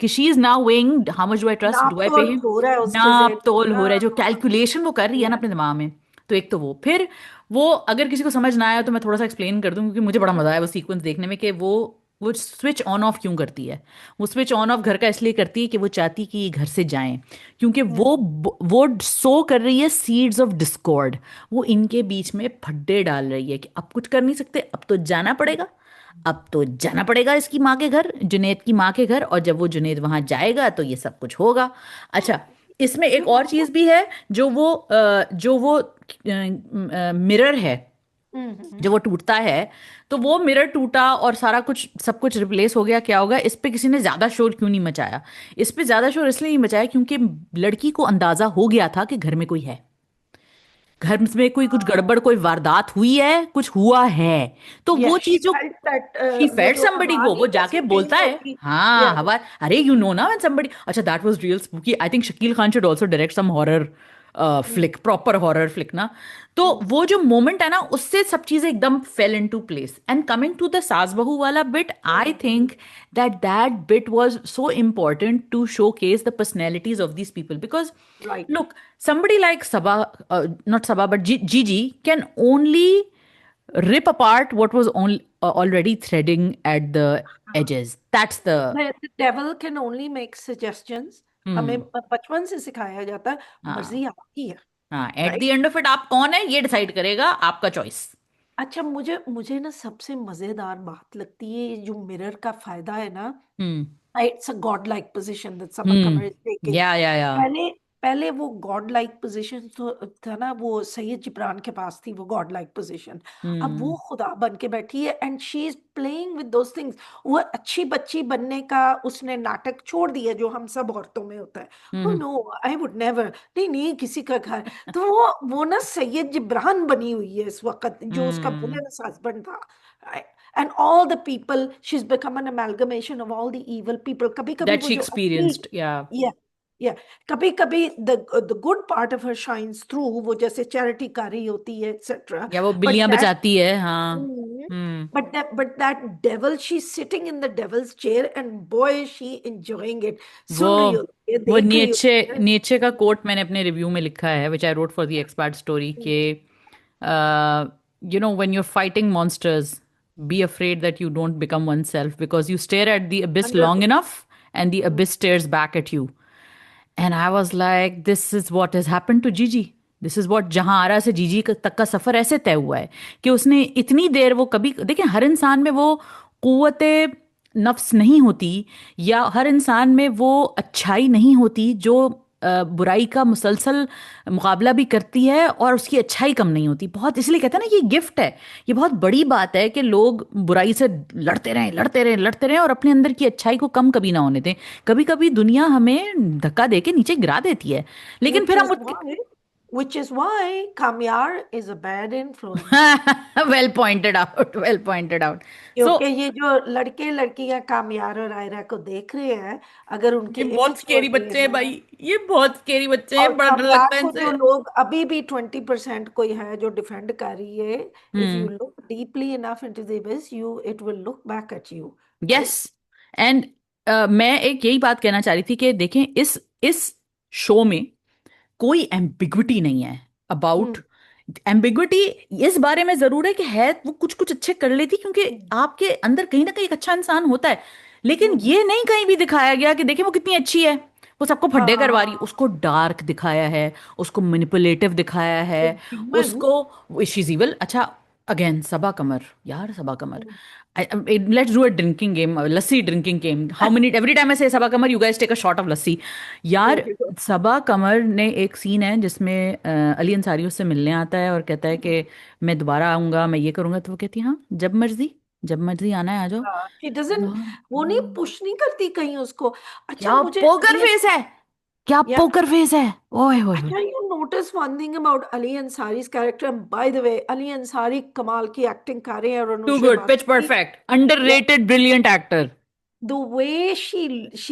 कि she is now weighing how much do I trust, do नाप I pay तोल him। हो रहा है उसके नाप जेब में तोल हो ना। रहा है, जो कैलकुलेशन वो कर रही है ना Yeah. अपने दिमाग में। तो एक तो वो, फिर वो, अगर किसी को समझ ना आया तो मैं थोड़ा सा एक्सप्लेन कर दूं, क्योंकि मुझे बड़ा मजा आया वो सीक्वेंस देखने में, कि वो स्विच ऑन ऑफ क्यों करती है। वो स्विच ऑन ऑफ घर का इसलिए करती है कि वो चाहती कि ये घर से जाएं, क्योंकि वो सो कर रही है सीड्स ऑफ डिस्कॉर्ड। वो इनके बीच में फड्डे डाल रही है कि अब कुछ कर नहीं सकते, अब तो जाना पड़ेगा, अब तो जाना पड़ेगा इसकी माँ के घर, जुनेद की माँ के घर, और जब वो जुनेद वहां जाएगा तो ये सब कुछ होगा। अच्छा, इसमें एक और चीज भी है, जो वो मिरर है, हम्म। जब वो टूटता है, तो वो मिरर टूटा और सारा कुछ सब कुछ रिप्लेस हो गया, क्या होगा, इस पे किसी ने ज्यादा शोर क्यों नहीं मचाया। इस पे ज्यादा शोर इसलिए नहीं मचाया क्योंकि लड़की को अंदाजा हो गया था कि घर में कोई है, घर में कोई कुछ गड़बड़, कोई वारदात हुई है, कुछ हुआ है। तो या वो शी चीज जो फेल्ट दैट, शी वो फेल्ट जो समबडी, हवा वो नहीं जाके कैसे बोलता चेंज है, होती। हाँ या हवा, अरे यू नो ना व्हेन समबडी। अच्छा, that was real spooky. I think Shakeel Khan should also direct sum horror flick, proper horror flick ना। तो वो जो मोमेंट है ना, उससे सब चीजें एकदम fell into place. And coming to the सास बहू वाला bit, I think that bit was so important to showcase the personalities of these people, because right. look, somebody like Sabah, not Sabah, but Gigi can only rip apart what was already threading at the edges. That's the the devil can only make suggestions. हमें hmm. बचपन से सिखाया जाता है, हाँ, मर्जी आपकी है। हाँ, at the right. End of it आप कौन है ये डिसाइड करेगा, आपका चॉइस। अच्छा, मुझे मुझे ना सबसे मजेदार बात लगती है ये जो मिरर का फायदा है ना। हम्म, It's a godlike position that Sabaa Qamar is hmm, taking. या पहले पहले वो गॉड लाइक पोजीशन तो था ना, वो सैयद जिब्रान के पास थी वो गॉड लाइक पोजीशन। अब वो हम्म, खुदा बन के बैठी है, and she is playing with those things. वो अच्छी बच्ची बनने का उसने नाटक छोड़ दिया जो हम सब औरतों में होता है। ओ हम्म, नो, आई वुड नेवर, नहीं नहीं किसी का घर। तो वो ना सैयद जिब्रान बनी हुई है इस वक्त, जो उसका हम्म, विलेनस हस्बैंड था। And all the people, she's become an amalgamation of all the evil people. कभी कभी दैट वो शी जो असली, एक्सपीरियंस्ड, या yeah, yeah, कभी कभी the good part of her shines through, वो जैसे चैरिटी कर रही होती है etc. वो but बिल्लियां that बचाती है, हाँ। mm, hmm, but that devil, she's sitting in the devil's chair, and boy is she enjoying it, वो सुन रही होती है, वो देख रही नीचे होती है। नीचे का कोट मैंने अपने रिव्यू में लिखा है, which I wrote for the expert story, के when you're fighting monsters, be afraid that you don't become oneself, because you stare at the abyss long 100%। enough and the abyss stares back at you. And I was like, this is what has happened to Gigi. This is what, जहां आरा से जीजी तक का सफर ऐसे तय हुआ है कि उसने इतनी देर, वो कभी देखें, हर इंसान में वो कुव्वते नफ्स नहीं होती, या हर इंसान में वो अच्छाई नहीं होती जो बुराई का मुसलसल मुकाबला भी करती है और उसकी अच्छाई कम नहीं होती। बहुत इसलिए कहते हैं ना, ये गिफ्ट है, ये बहुत बड़ी बात है कि लोग बुराई से लड़ते रहें, लड़ते रहें, लड़ते रहें, और अपने अंदर की अच्छाई को कम कभी ना होने दें। कभी कभी दुनिया हमें धक्का दे के नीचे गिरा देती है, लेकिन which फिर हम is why which is why Kamyar is a bad influence। Well pointed out, well pointed out. So क्योंकि ये जो लड़के लड़कियां कामयार और आयरा को देख रहे हैं, अगर उनके ये बहुत स्केरी इमेच्योर बच्चे हैं में, भाई, ये बहुत स्केरी बच्चे और हैं, बड़ा डर कामयार लगता है को इनसे। जो लोग अभी भी 20% कोई है जो डिफेंड कर रही है, if you hmm, look deeply enough into this, you it will look back at you. Yes. Right. And मैं एक यही बात कहना चाह रही थी कि देखें, इस शो में कोई एम्बिग्विटी नहीं है अबाउट हम्म। एम्बिग्विटी इस बारे में जरूर है कि है वो कुछ कुछ अच्छे कर लेती, क्योंकि हम्म आपके अंदर कहीं ना कहीं एक अच्छा इंसान होता है, लेकिन हम्म, ये नहीं कहीं भी दिखाया गया कि देखिए वो कितनी अच्छी है, वो सबको फड्डे करवा रही, हाँ, उसको डार्क दिखाया है, उसको मैनिपुलेटिव दिखाया है, डीमन। उसको शीज इविल। अच्छा, अगेन सबा कमर, यार Saba Qamar, let's do a drinking game, lassi drinking game, how many, every time I say Saba Qamar you guys take a shot of lassi. यार सबा कमर ने एक सीन है जिसमें अली अंसारी उससे मिलने आता है और कहता है कि मैं दोबारा आऊंगा, मैं ये करूंगा, तो वो कहती है हाँ जब मर्जी आना है आ जाओ। शी डजंट, यार वो नहीं पुश नहीं करती कहीं उसको। अच्छा क्या मुझे पोकर अली, फेस है, क्या या पोकर फेस है, ओए होए होए। अच्छा, you notice one thing about Ali Ansari's character, and by the way, Ali Ansari कमाल की एक्टिंग कर रहे हैं और टू अनुषे गुड, पिच बासुकी, perfect, underrated brilliant actor. The way she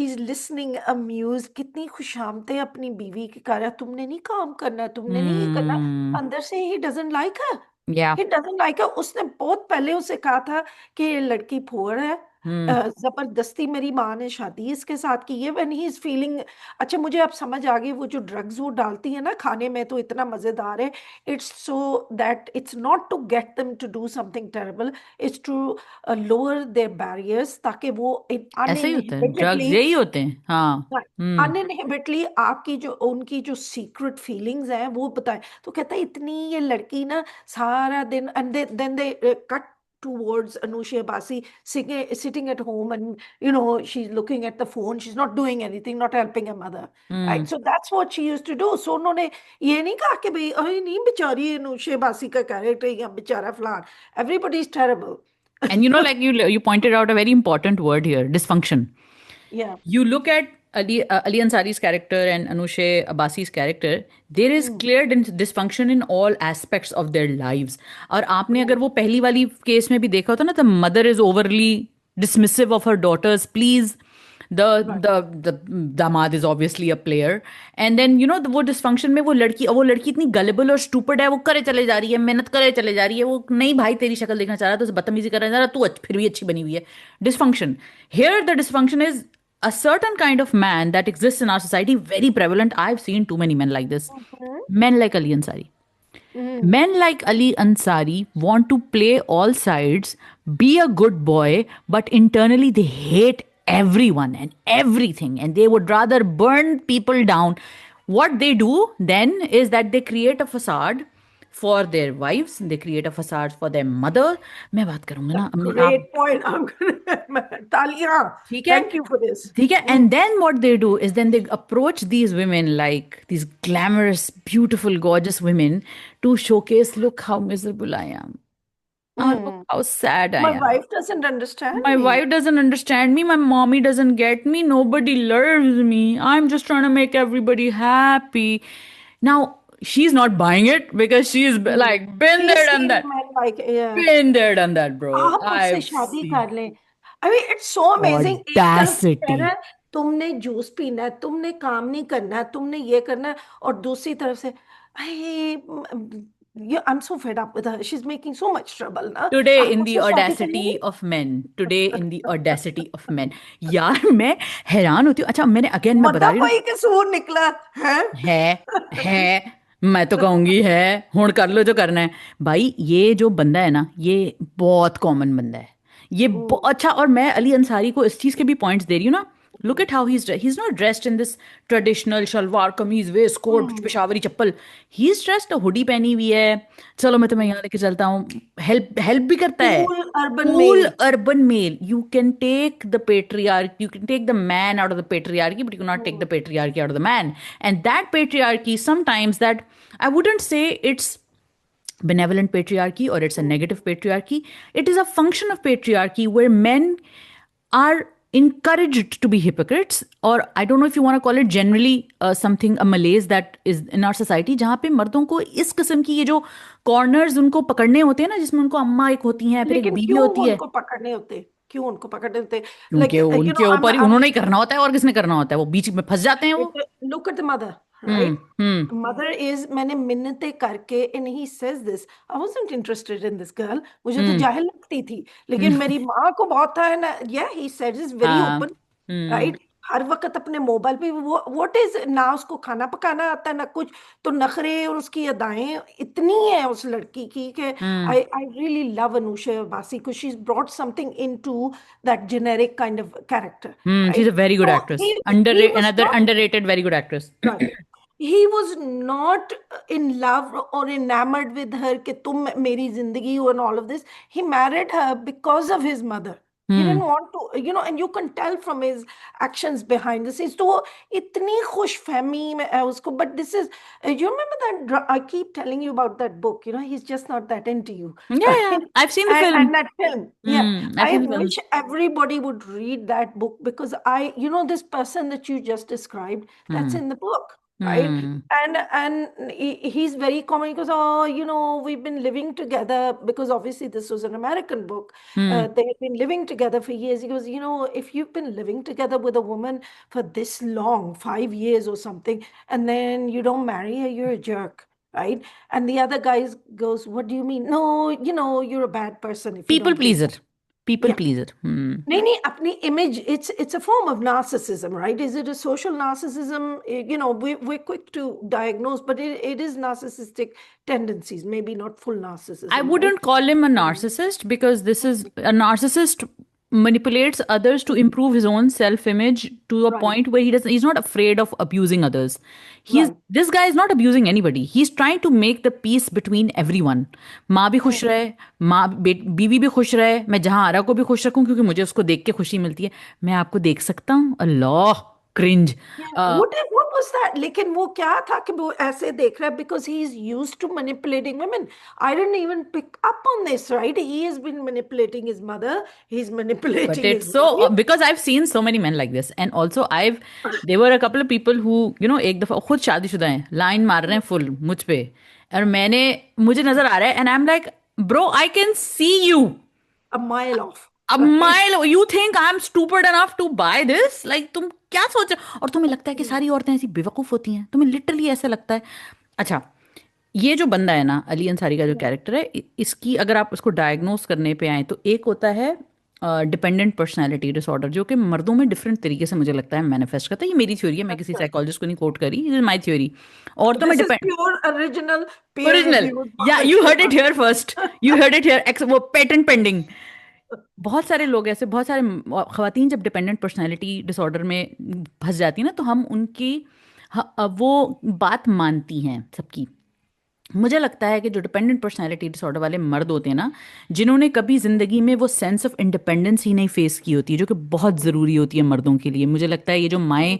is listening amuse, कितनी खुशामते अपनी बीवी के कर, तुमने नहीं काम करना, तुमने नहीं ये करना, हम्म। अंदर से ही डजंट लाइक हर, या। ही डजंट लाइक हर। उसने बहुत पहले उसे कहा था कि ये लड़की भोर है, हम्म। जबरदस्ती मेरी माँ ने शादी इसके साथ की है, व्हेन ही इज फीलिंग। अच्छा मुझे अब समझ आ गई, वो जो ड्रग्स वो डालती है ना खाने में, तो इतना मजेदार है, it's so that it's not to get them to do something terrible, it's to lower their barriers, ताकि वो ऐसे ही होता है, ड्रग्स अनइनहिबिटेडली, यही होते हैं, हाँ। हम्म। अनइनहिबिटली आपकी जो उनकी जो सीक्रेट फीलिंग्स हैं वो बताएं। तो कहता है इतनी ये लड़की ना सारा दिन, and then they cut towards Anushya Basi sitting at home, and she's looking at the phone, she's not doing anything, not helping her mother, hmm. right? So that's what she used to do. So उन्होंने ये नहीं कहा कि भाई अरे नहीं बेचारी अनुषा बासी का कैरेक्टर या बेचारा फलान, everybody is terrible. And like you pointed out a very important word here, dysfunction. Yeah. You look at Ali Ansari's character and Anushe Abbasi's character, there is Hmm. clear dysfunction in all aspects of their lives. और आपने अगर Right. वो पहली वाली case में भी देखा होता ना, the mother is overly dismissive of her daughters please, the Right. the दामाद is obviously a player, and then वो डिस्फंक्शन में वो लड़की इतनी गलेबल और स्टूपिड है, वो करे चले जा रही है, मेहनत करे चले जा रही है, वो नहीं भाई तेरी शक्ल देखना चाह रहा तो उसे बदतमीजी करना चाह रहा, तू फिर भी अच्छी बनी हुई है। Dysfunction, here the dysfunction is a certain kind of man that exists in our society, very prevalent. I've seen too many men like this. Mhm. Men like Ali Ansari. Mm. Men like Ali Ansari want to play all sides, be a good boy, but internally they hate everyone and everything, and they would rather burn people down. What they do then is that they create a facade for their wives, they create a facade for their mother. मैं बात करूंगा ना अम्मी आप, Great point. I'm gonna Talia. ठीक है, Thank you for this. ठीक है, Mm. and then what they do is then they approach these women, like these glamorous beautiful gorgeous women, to showcase, look how miserable I am, oh look Mm. how sad I My am, wife doesn't understand my me. wife doesn't understand me, my mommy doesn't get me, nobody loves me, I'm just trying to make everybody happy. Now she's not buying it because she's Mm. like been She's there done seen that, men like, yeah. been there done that, bro, आप उससे I've शादी seen कर लें। I mean it's so amazing, एक तरफ से कह रहा audacity. है तुमने जूस पीना है, तुमने काम नहीं करना है, तुमने ये करना है, और दूसरी तरफ से I I am so fed up with her, she is making so much trouble ना, टुडे आप इन द उससे शादी कर ऑडेसिटी लेंगे। Of men, today in the audacity of men. यार मैं हैरान होती हूँ। अच्छा मैंने अगेन मैं बता मता रही हूँ कोई कसूर निकला है। है है मैं तो कहूंगी है, हुण कर लो जो करना है। भाई ये जो बंदा है ना, ये बहुत कॉमन बंदा है, ये अच्छा। और मैं अली अंसारी को इस चीज के भी पॉइंट्स दे रही हूँ ना, look at how he is not dressed in this traditional shalwar kameez waistcoat Peshawari chappal, he is dressed, hoodie पहनी हुई है, चलो मैं तुम्हें यहाँ लेके चलता हूँ, हेल्प हेल्प भी करता है। Cool urban Cool male. urban male. You can take the patriarchy, you can take the man out of the patriarchy, but you cannot take the patriarchy out of the man. And that patriarchy, sometimes that, I wouldn't say it's benevolent patriarchy or it's a negative patriarchy. It is a function of patriarchy where men are encouraged to be hypocrites, or I don't know if you want to call it generally something, a malaise that is in our society, जहाँ पे मर्दों को इस किस्म की ये जो corners उनको पकड़ने होते हैं ना, जिसमें उनको अम्मा एक होती हैं फिर एक लेकिन बीवी क्यों होती है, उनको पकड़ने होते, क्यों उनको पकड़ने होते, लाइक क्योंकि उनके ऊपर ही उन्होंने ही करना होता है, और किसने करना होता है, वो बीच में फंस जाते हैं वो। Look at the mother, hmm. Right? Hmm. Mother is, मैंने मिन्नतें करके, and he says this, I wasn't interested in this girl, मुझे तो हम्म। जाहिल लगती थी, हम्म। लेकिन मेरी माँ को बहुत था ना, या ही सेड दिस वेरी हाँ। ओपन, हम्म। राइट? हर वक्त अपने मोबाइल पे, वो व्हाट इज, ना उसको खाना पकाना आता है ना कुछ, तो नखरे और उसकी अदाएं इतनी है उस लड़की की कि hmm. I really love Anousha Abbasi, because she brought something into that generic kind of character, she's a right? Very good तो actress, he was another not underrated very good actress. right. He was not in love or enamored with her कि तुम मेरी जिंदगी हो, and all of this. He married her because of his mother. He hmm. didn't want to, and you can tell from his actions behind the scenes. तो वो इतनी खुश फहमी में है उसको. But this is, you remember that I keep telling you about that book. He's just not that into you. Yeah, yeah, I've seen the And film. that film, yeah. I've I seen the film. wish everybody would read that book, because this person that you just described, that's Hmm. in the book, right? Hmm. And he's very common. He goes, oh, we've been living together, because obviously this was an American book. Hmm. They had been living together for years. He goes, if you've been living together with a woman for this long, 5 years or something, and then you don't marry her, you're a jerk, right? And the other guy goes, what do you mean? No, you're a bad person if you People don't do pleaser. that. People Yeah. pleaser. Hmm. नहीं नहीं, अपनी image, it's a form of narcissism, right? Is it a social narcissism? We're quick to diagnose, but it is narcissistic tendencies, maybe not full I narcissism, right? wouldn't call him a Mm. narcissist because this is a narcissist manipulates others to improve his own self-image to a Right, point where he's not afraid of abusing others. right. This guy is not abusing anybody. He's trying to make the peace between everyone. माँ भी खुश Mm. रहे, बीवी भी खुश रहे, मैं जहां आरा को भी खुश रखूं क्योंकि मुझे उसको देख के खुशी मिलती है। मैं आपको देख सकता हूँ, अल्लाह cringe. Yeah, what was that? लेकिन वो क्या था कि वो ऐसे देख रहा है, because he is used to manipulating women. I didn't even pick up on this, right? He has been manipulating his mother. He's But manipulating it's his so wife. because I've seen so many men like this, and also there were a couple of people who एक दफा खुद शादीशुदा हैं, line मार रहे हैं full मुझ पे, और मुझे नजर आ रहा है, and I'm like, bro, I can see you A mile off, a right? mile. You think I'm stupid enough to buy this? Like तुम क्या सोच रहे हो? और तुम्हें लगता है कि सारी औरतें ऐसी बेवकूफ होती हैं? तुम्हें लिटरली ऐसा लगता है? अच्छा, ये जो बंदा है ना, अली अंसारी का जो कैरेक्टर है, इसकी अगर आप उसको डायग्नोस करने पे आए तो एक होता है डिपेंडेंट पर्सनालिटी डिसऑर्डर, जो कि मर्दों में डिफरेंट तरीके से मुझे लगता है मैनिफेस्ट करता है। ये मेरी थ्योरी है, मैं किसी अच्छा, साइकोलॉजिस्ट को नहीं कोट करी, इट इज माई थ्योरी। औरतों में this is depend pure original peer original, reviewed या knowledge यू के हर्ड इट साथ. Here first, you heard it here, वो पेटेंट पेंडिंग। बहुत सारे लोग ऐसे, बहुत सारे खवातीन जब डिपेंडेंट पर्सनालिटी डिसऑर्डर में फंस जाती है ना, तो हम उनकी वो बात मानती हैं सबकी। मुझे लगता है कि जो डिपेंडेंट पर्सनालिटी डिसऑर्डर वाले मर्द होते हैं ना, जिन्होंने कभी जिंदगी में वो सेंस ऑफ इंडिपेंडेंस ही नहीं फेस की होती है, जो कि बहुत ज़रूरी होती है मर्दों के लिए, मुझे लगता है ये जो माएँ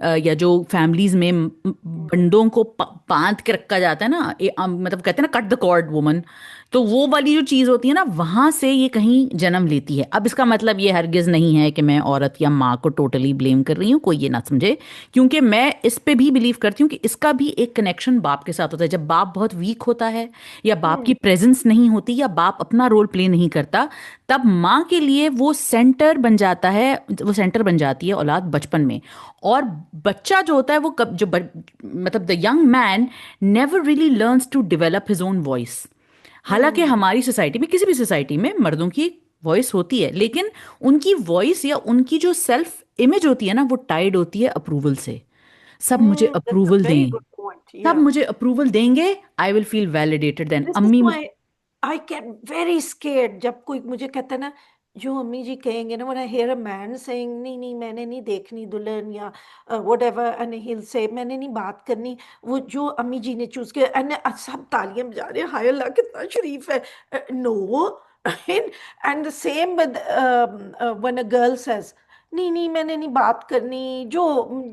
या जो फैमिलीज में बंदों को बांध के रखा जाता है ना, मतलब कहते हैं ना कट द कॉर्ड वुमन, तो वो वाली जो चीज़ होती है ना, वहां से ये कहीं जन्म लेती है। अब इसका मतलब ये हरगिज नहीं है कि मैं औरत या माँ को टोटली ब्लेम कर रही हूँ, कोई ये ना समझे, क्योंकि मैं इस पे भी बिलीव करती हूँ कि इसका भी एक कनेक्शन बाप के साथ होता है। जब बाप बहुत वीक होता है, या बाप की प्रेजेंस नहीं होती, या बाप अपना रोल प्ले नहीं करता, तब माँ के लिए वो सेंटर बन जाता है, वो सेंटर बन जाती है औलाद बचपन में। और बच्चा जो होता है वो मतलब the young man never really learns to develop his own voice. हालांकि हमारी सोसाइटी में, किसी भी सोसाइटी में, मर्दों की वॉइस होती है, लेकिन उनकी वॉइस या उनकी जो सेल्फ इमेज होती है ना, वो टाइड होती है अप्रूवल से। सब मुझे That's a अप्रूवल very दें, good point. सब Yeah. मुझे अप्रूवल देंगे, I will feel validated, then This is अम्मी why I get very scared जब कोई मुझे कहता है ना, जो अम्मी जी कहेंगे ना, when I hear a man saying नहीं नहीं मैंने नहीं देखनी दुल्हन, या whatever, and he'll say मैंने नहीं बात करनी, वो जो अम्मी जी ने चूज किया, and सब तालियां बजा रहे हैं, हाय अल्लाह कितना शरीफ है. No. And the same with when a girl says नहीं नहीं मैंने नहीं बात करनी, जो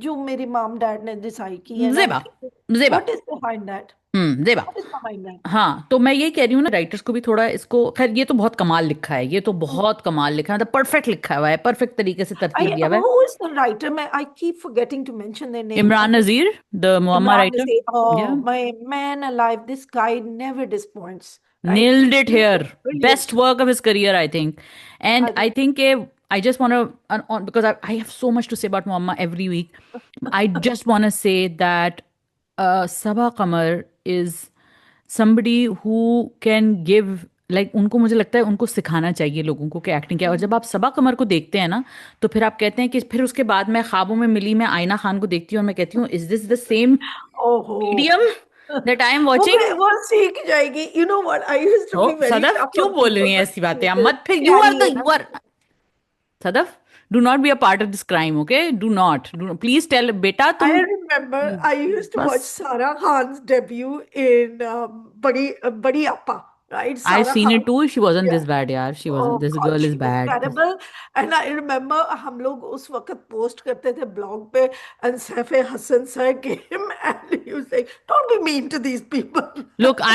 जो मेरे मॉम डैड ने डिसाइड की है ना. जेबा, जेबा, What is behind that? जेबा। What is behind that? हाँ, तो मैं ये कह रही हूँ ना, राइटर्स को भी थोड़ा इसको, खैर ये तो बहुत कमाल लिखा है, ये तो बहुत कमाल लिखा है, मतलब परफेक्ट लिखा हुआ है, परफेक्ट तरीके से तरतीब दिया हुआ है। Who is the writer? I keep forgetting to mention their name. Imran Nazir, the Muamma Imran writer. Naseer. Yeah Oh, my man alive. This guy never disappoints, right? nailed it He is here. Best brilliant. work of his career, I think. And I I think. think I just want to, because I have so much to say about Muamma every week. I just want to say that Sabah Qamar is somebody who can give like उनको, मुझे लगता है उनको सिखाना चाहिए लोगों को कि एक्टिंग क्या है। और जब आप सबा कमर को देखते हैं ना, तो फिर आप कहते हैं कि फिर उसके बाद मैं ख्वाबों में मिली मैं आयना खान को देखती हूँ और मैं कहती हूँ, इज दिस द सेम ओहो। Medium that I am watching? वो सीख जाएगी। You know what, I used to oh be very Sadaf, tough क्यों ऑन बोल रही पीपल हैं बट ऐसी बातें? आप शी मत, फिर प्यारी है ना। You are Sadaf, do not be a part of this crime, okay? Do not, do please tell बेटा I तुम remember I used to watch बस। Sarah Khan's debut in Badi Appa, right? I've Sarah seen Khan. it too. She wasn't Yeah. this bad, यार. She wasn't. Oh This God, girl is she was bad. terrible. And I remember हम लोग उस वक्त post करते थे blog पे, and Saif Hassan sir came and he was like, "Don't be mean to these people." Look,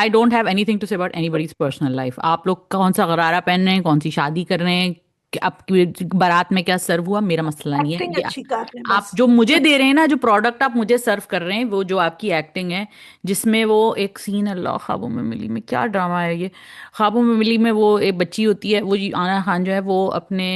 I don't have anything to say about anybody's personal life. आप लोग कौन सा गरारा पहन रहे हैं, कौन सी शादी कर रहे हैं, आपकी बारात में क्या सर्व हुआ, मेरा मसला नहीं है एक्टिंग ये। अच्छी कर रहे हैं आप बस। जो मुझे दे रहे हैं ना, जो प्रोडक्ट आप मुझे सर्व कर रहे हैं, वो जो आपकी एक्टिंग है, जिसमें वो एक सीन, अल्लाह, ख्वाबों में मिली में क्या ड्रामा है ये। ख्वाबों में मिली में वो एक बच्ची होती है, वो आना खान जो है वो अपने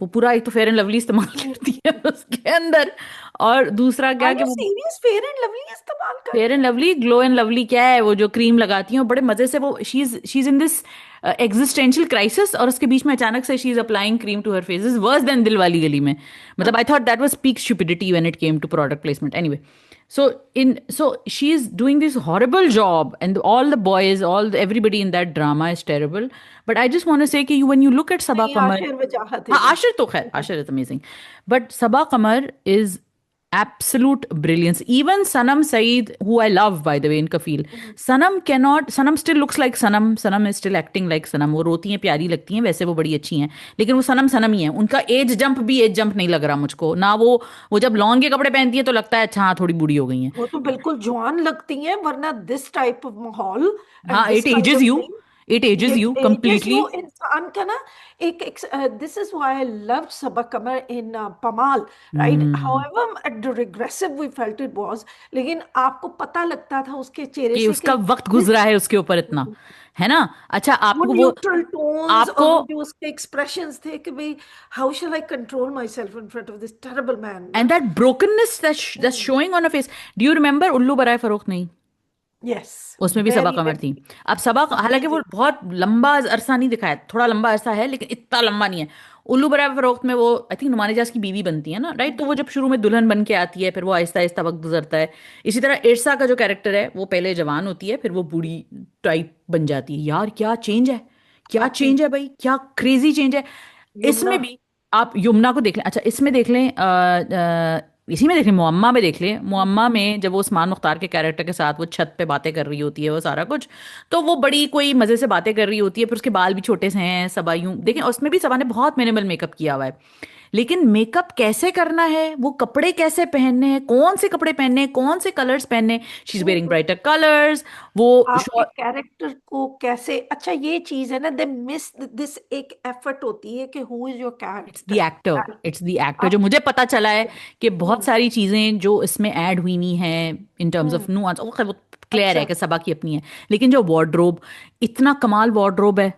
वो पूरा एक तो फेयर एंड लवली इस्तेमाल करती है उसके अंदर, और दूसरा क्या Are कि you वो serious? Fair and Lovely इस्तेमाल फेयर करती एंड है? लवली, ग्लो एंड लवली क्या है, वो जो क्रीम लगाती हैं, और बड़े मजे से वो she is in this existential crisis, और उसके बीच में अचानक से she is applying cream to her face, is worse than Dil Wali Gali Mein. मतलब I thought that was peak stupidity when it came to product placement anyway. So she is doing this horrible job, and all the boys, everybody in that drama is terrible. But I just want to say कि when you look at Sabaa नहीं, Qamar, Ashir Wajahat हाँ, is it. Ashir तो खैर, Ashir is amazing, but Saba Qamar is absolute brilliance. Even Sanam Saeed, who I love by the way in Kafil, Sanam still looks like Sanam. Sanam is still acting like Sanam. वो रोती हैं, प्यारी लगती हैं, वैसे वो बड़ी अच्छी हैं, लेकिन वो सनम सनम ही है। उनका एज जंप भी एज जंप नहीं लग रहा मुझको ना। वो जब लॉन्ग के कपड़े पहनती है तो लगता है अच्छा हाँ थोड़ी बूढ़ी हो गई हैं। वो तो बिल्कुल जवान लगती हैं, वरना दिस टाइप ऑफ माहौल एंड हाँ, this it kind ages of you, thing, it ages ये यू एजेस कंप्लीटली। वो इंसान का ना। एक this is why I loved Saba Qamar in Pamaal, right? Hmm, however regressive we felt it was, लेकिन आपको पता लगता था उसके चेहरे कि से कि उसका वक्त गुजरा है उसके ऊपर इतना, है ना? अच्छा, वो आपको वो, न्यूट्रल टोन्स और आपको, वो जो उसके एक्सप्रेशंस थे कि भाई, how shall I control myself in front of this terrible man and ना। That brokenness that's showing on a face. Do you remember Ullu Baraye फरोख्त? नहीं, यस, उसमें भी सबा वेरी कमर थी। वेरी अब सबा, हालांकि वो अमेजिंग। बहुत लंबा अरसा नहीं दिखाया, थोड़ा लंबा अरसा है लेकिन इतना लंबा नहीं है। उल्लू बराबर फरोख्त में वो आई थिंक नुमाने जास की बीवी बनती है ना, राइट? तो वो जब शुरू में दुल्हन बन के आती है, फिर वो आहिस्ता आहिस्ता वक्त गुजरता है। इसी तरह इरसा का जो कैरेक्टर है, वो पहले जवान होती है, फिर वो बूढ़ी टाइप बन जाती है। यार क्या चेंज है, क्या काफी। चेंज है भाई, क्या क्रेजी चेंज है। यमुना। इसमें भी आप यमुना को देख लें, अच्छा इसमें देख लें, इसी में देख लें, मुअम्मा में देख लें। मुअम्मा में जब वो उस्मान मुख्तार के कैरेक्टर के साथ वो छत पे बातें कर रही होती है, वो सारा कुछ, तो वो बड़ी कोई मजे से बातें कर रही होती है, फिर उसके बाल भी छोटे से हैं, सबा यूं देखें, उसमें भी सबा ने बहुत मिनिमल मेकअप किया हुआ है। लेकिन मेकअप कैसे करना है, वो कपड़े कैसे पहनने हैं, कौन से कपड़े पहनने हैं, कौन से कलर्स पहनने हैं, she is wearing brighter colours, वो आपके कैरेक्टर को कैसे, अच्छा ये चीज है ना, दे मिस दिस, एक एफर्ट होती है कि who is your it's the character. Actor, it's the actor. जो आप। मुझे पता चला है कि बहुत हम्म। सारी चीजें जो इसमें ऐड हुई नहीं है in terms of hmm. Nuance, वो क्लियर है अच्छा। कि सबा की अपनी है। लेकिन जो वार्डरोब, इतना कमाल वार्डरोब है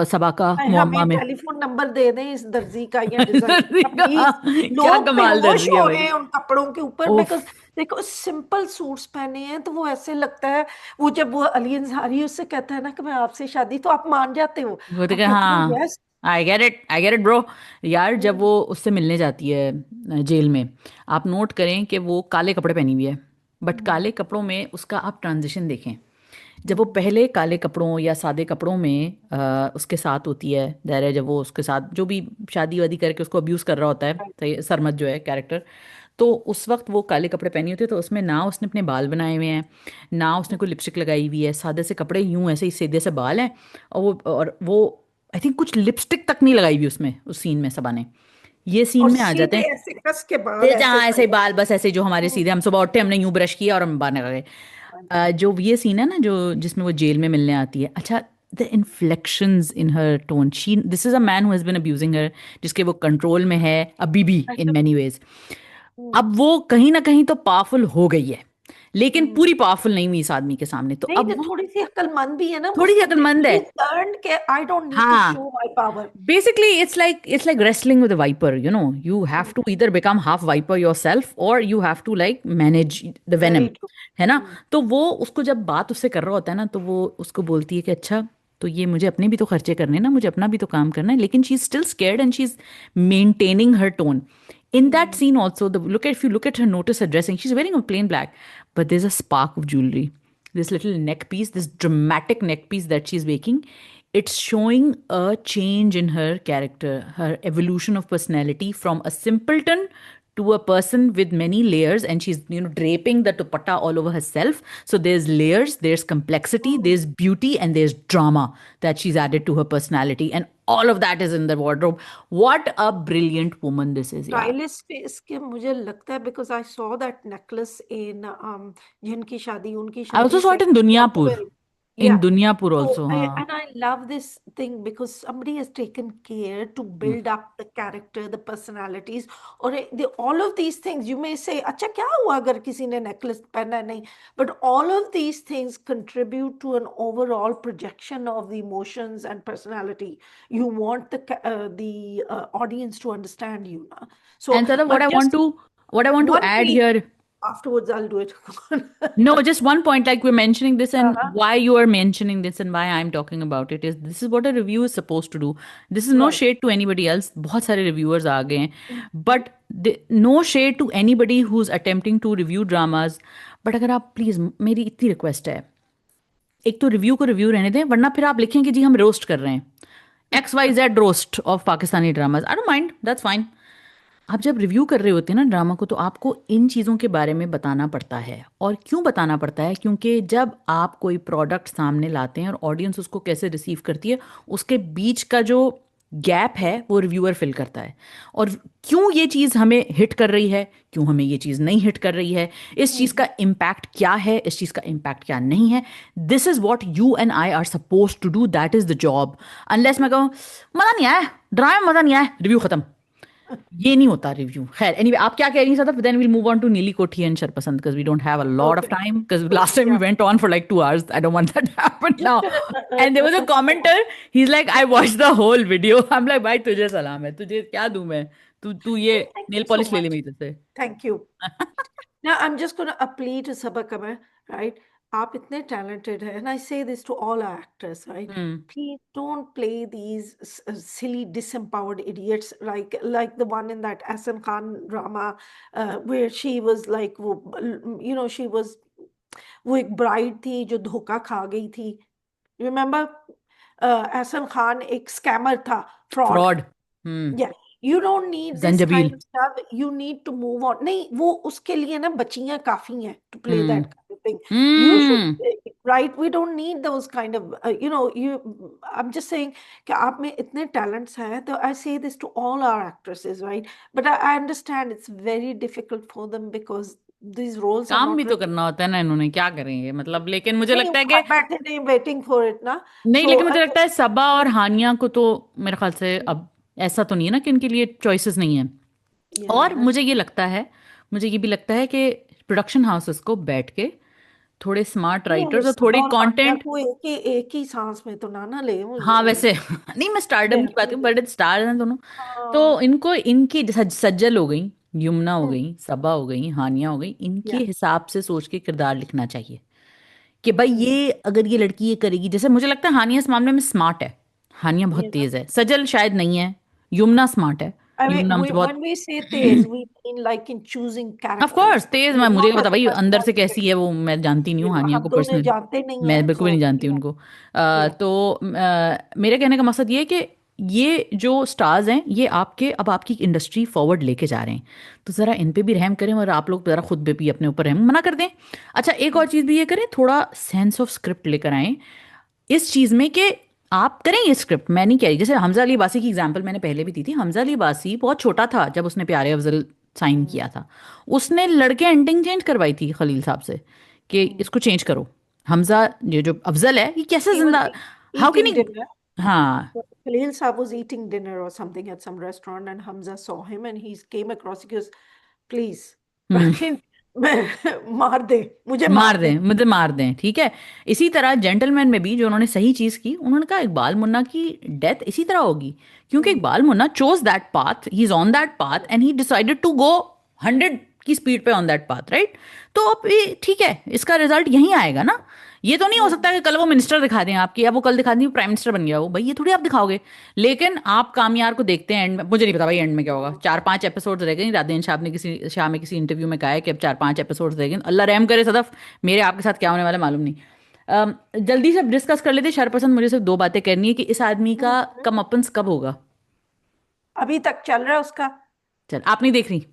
सबा का मुअम्मा हमें में। टेलीफोन नंबर दे दें इस दर्जी का या डिजाइनर का प्लीज। क्या लोग कमाल बेहोश दर्जी है हो भाई। रहे हैं उन कपड़ों के ऊपर, ओफ, बिकॉज देखो सिंपल सूट्स पहने हैं तो वो ऐसे लगता है। वो जब वो अली अंसारी उससे कहता है ना कि मैं आपसे शादी, तो आप मान जाते हो। वो तो आप क्या, कहते हो हाँ, yes. I get it bro. यार जब वो उससे मिलने जाती है जेल में, आप नोट करें कि वो काले कपड़े पहनी हुई है, बट काले कपड़ों में उसका आप ट्रांजिशन देखें। जब वो पहले काले कपड़ों या सादे कपड़ों में उसके साथ होती है दायरा, जब वो उसके साथ जो भी शादी वादी करके उसको अब्यूज कर रहा होता है, तो ये सरमद जो है कैरेक्टर, तो उस वक्त वो काले कपड़े पहनी होती है, तो उसमें ना उसने अपने बाल बनाए हुए हैं, ना उसने कोई लिपस्टिक लगाई हुई है, सादे से कपड़े, यूं ऐसे ही सीधे से बाल हैं, और वो आई थिंक कुछ लिपस्टिक तक नहीं लगाई हुई उसमें, उस सीन में सबा ने। ये सीन और में आ जाते सीधे हैं, ऐसे कस के बाल ये ऐसे जहाँ ऐसे ही साइड। बाल, बस ऐसे जो हमारे सीधे, हम सुबह उठे, हमने यूं ब्रश किया और हम बाहर निकल गए। जो ये सीन है ना, जो जिसमें वो जेल में मिलने आती है, अच्छा, the inflections in her tone, she, this is a man who has been abusing her, जिसके वो कंट्रोल में है अभी भी इन मेनी वेज। अब वो कहीं ना कहीं तो पावरफुल हो गई है, लेकिन पूरी पावरफुल नहीं हुई इस आदमी के सामने, तो नहीं, अब तो वो थोड़ी सी अक्लमंद भी है ना थोड़ी सी उसको। अक्लमंद है। लर्न के आई डोंट नीड टू हाँ, show my power. basically it's like wrestling with a viper, you have to either become half viper yourself or you have to like manage the very venom, true. है ना? तो वो उसको जब बात उससे कर रहा होता है ना, तो वो उसको बोलती है कि अच्छा, तो ये मुझे अपने भी तो खर्चे करने हैं ना, मुझे अपना भी तो काम करना है, लेकिन she is still scared and she is maintaining her tone. In that scene also, the look at if you look at her, notice her dressing, she's wearing a plain black, but there's a spark of jewelry, this little neck piece, this dramatic neck piece that she's making. It's showing a change in her character, her evolution of personality from a simpleton to a person with many layers, and she's, you know, draping the dupatta all over herself. So there's layers, there's complexity, there's beauty, and there's drama that she's added to her personality, and all of that is in the wardrobe. What a brilliant woman this is, yeah. Stylist face के मुझे लगता है, बिकॉज आई सॉ दैट नेकलेस इन जिनकी शादी, उनकी I also शादी saw से it in Dunyapur. या. In Dunyapur So also, हाँ. and I love this thing because somebody has taken care to Hmm. build up the character, the personalities, or all of these things. You may say, अच्छा क्या हुआ अगर किसी ने necklace पहना है?" नहीं, but all of these things contribute to an overall projection of the emotions and personality. You want the audience to understand you, na? So, And Sada, but just what I want to one add thing. here. Afterwards, I'll do it. No, just one point, like we're mentioning this, and Uh-huh. why you are mentioning this, and why I'm talking about it is this is what a review is supposed to do. This is no Right. shade to anybody else. बहुत सारे reviewers आ गए हैं, but no shade to anybody who's attempting to review dramas. But अगर आप please, मेरी इतनी request है, एक तो रिव्यू को रिव्यू रहने दें, वरना फिर आप लिखें कि जी हम रोस्ट कर रहे हैं, XYZ roast of Pakistani dramas. I don't mind, that's fine. आप जब रिव्यू कर रहे होते हैं ना ड्रामा को, तो आपको इन चीज़ों के बारे में बताना पड़ता है. और क्यों बताना पड़ता है? क्योंकि जब आप कोई प्रोडक्ट सामने लाते हैं और ऑडियंस उसको कैसे रिसीव करती है, उसके बीच का जो गैप है वो रिव्यूअर फिल करता है. और क्यों ये चीज़ हमें हिट कर रही है, क्यों हमें ये चीज़ नहीं हिट कर रही है, इस चीज़ का इम्पैक्ट क्या है, इस चीज़ का इम्पैक्ट क्या नहीं है. This is what you and I are suppose to do. That is the job. Unless मैं कहूँ मज़ा नहीं आया, ड्रामा में मज़ा नहीं आया, रिव्यू ख़त्म. ये नहीं होता रिव्यू. खैर, एनीवे, आप क्या कह रही हैं सदा? Then will move on to Neeli Kothi and Sharpasand, because we don't have a lot of Okay. Time, because last time we Yeah. Went on for like 2 hours. I don't want that happen now. And there was a commenter, he is like, I watched the whole video. I am like, भाई तुझे सलाम है, तुझे क्या दूं मैं? तू ये Thank nail you so polish ले ले much. मेरी तरफ से. Thank you. Now, I'm just going to appeal to Sabaa Kamal, right? आप इतने talented हैं, and I say this to all our actors, right? Hmm. Please don't play these silly, disempowered idiots like the one in that Ahsan Khan drama, where she was like, she was वो एक bride थी जो धोखा खा गई थी. Remember, Ahsan Khan एक scammer था, fraud. Fraud. Hmm. Yeah, you don't need this Zanjabeel. kind of stuff. You need to move on. नहीं, वो उसके लिए ना बच्चियां काफी हैं to play hmm. that kind of thing. You should, hmm. right? We don't need those kind of, I'm just saying कि आप में इतने talents हैं, तो I say this to all our actresses, right? But I understand it's very difficult for them because these roles are काम भी not तो written. करना होता है ना, इन्होंने क्या करेंगे मतलब. लेकिन मुझे नहीं, लगता है वो कि घर बैठे नहीं waiting for it ना. नहीं, So, लेकिन मुझे लगता है सबा और हानिया को तो मेरे ख्याल से अब ऐसा तो नहीं है ना कि इनके लिए चॉइसेस नहीं है. yeah, और that's मुझे ये लगता है, मुझे ये भी लगता है कि प्रोडक्शन हाउसेस को बैठ के थोड़े स्मार्ट नहीं, राइटर्स और थोड़ी सबा और हानिया कंटेंट. को एक ही सांस में तो ना ले हाँ वैसे नहीं, मैं स्टारडम की बात करूँ, बड़े स्टार हैं दोनों. हाँ. तो इनको इनकी सज्जल हो गई, यमुना हो हम्म, गई, सबा हो गई, हानिया हो गई, इनके या हिसाब से सोच के किरदार लिखना चाहिए कि भाई हम्म, ये अगर ये लड़की ये करेगी. जैसे मुझे लगता है हानिया इस मामले में स्मार्ट है, हानिया बहुत you know तेज है. सजल शायद नहीं है. यमुना स्मार्ट है. I mean, यमुना मुझे बहुत when we say Tej, we mean like in choosing of course characters. तेज. मैं You're मुझे not क्या as पता a भाई अंदर से personality. कैसी है वो, मैं जानती नहीं हूँ हानिया हम को दोनों पर्सनली. जानते नहीं मैं हैं, बिल्कुल भी so नहीं जानती yeah, उनको. yeah. तो मेरे कहने का मकसद ये है कि ये जो स्टार्स हैं ये आपके अब आपकी इंडस्ट्री फॉरवर्ड लेके जा रहे हैं, तो ज़रा इन पे भी रहम करें और आप लोग ज़रा खुद पे भी अपने ऊपर रहम मना कर दें. अच्छा, एक और चीज़ भी ये करें, थोड़ा सेंस ऑफ स्क्रिप्ट लेकर आएं इस चीज़ में कि आप करें ये स्क्रिप्ट. मैं नहीं कह रही, जैसे हमजा अली अब्बासी की एग्जांपल मैंने पहले भी दी थी. हमजा अली अब्बासी बहुत छोटा था जब उसने प्यारे अफजल साइन हम्म, किया था. उसने लड़के एंडिंग चेंज करवाई थी खलील साहब से कि हम्म. इसको चेंज करो. हमजा, ये जो अफजल है, ये कैसे He was जिंदा, how can eating he. dinner. हाँ. Khalil Saab was eating dinner or something at some restaurant, and Hamza saw him, and he came across. He goes, "Please, हम्म. मार दे, मुझे मार मार दे." दें, मुझे मार दें, ठीक है. इसी तरह जेंटलमैन में भी जो उन्होंने सही चीज की, उन्होंने कहा इकबाल मुन्ना की डेथ इसी तरह होगी, क्योंकि hmm, Iqbal Munna chose that path, he is on that path and he decided to go 100 की स्पीड पे ऑन दैट पाथ, राइट. तो अब ये ठीक है, इसका रिजल्ट यही आएगा ना. ये तो नहीं हो सकता कि कल वो मिनिस्टर दिखा दें आपकी, या वो कल दिखा दें प्राइम मिनिस्टर बन गया हो, भाई ये थोड़ी आप दिखाओगे। लेकिन आप कामयार को देखते हैं एंड में, मुझे नहीं पता भाई एंड में क्या होगा। 4-5 एपिसोड्स रह गए, राधेन शाह ने किसी शाह में किसी इंटरव्यू में कहा है कि अब 4-5 एपिसोड्स रह गए, अल्लाह रहम करे सदफ, मेरे आपके साथ क्या होने वाला है मालूम नहीं। जल्दी से डिस्कस कर लेते शरपसंद, मुझे सिर्फ दो बातें करनी है कि इस आदमी का हम्म, कमअपन्स कब होगा। अभी तक चल रहा है उसका। चल, आप नहीं देख रही?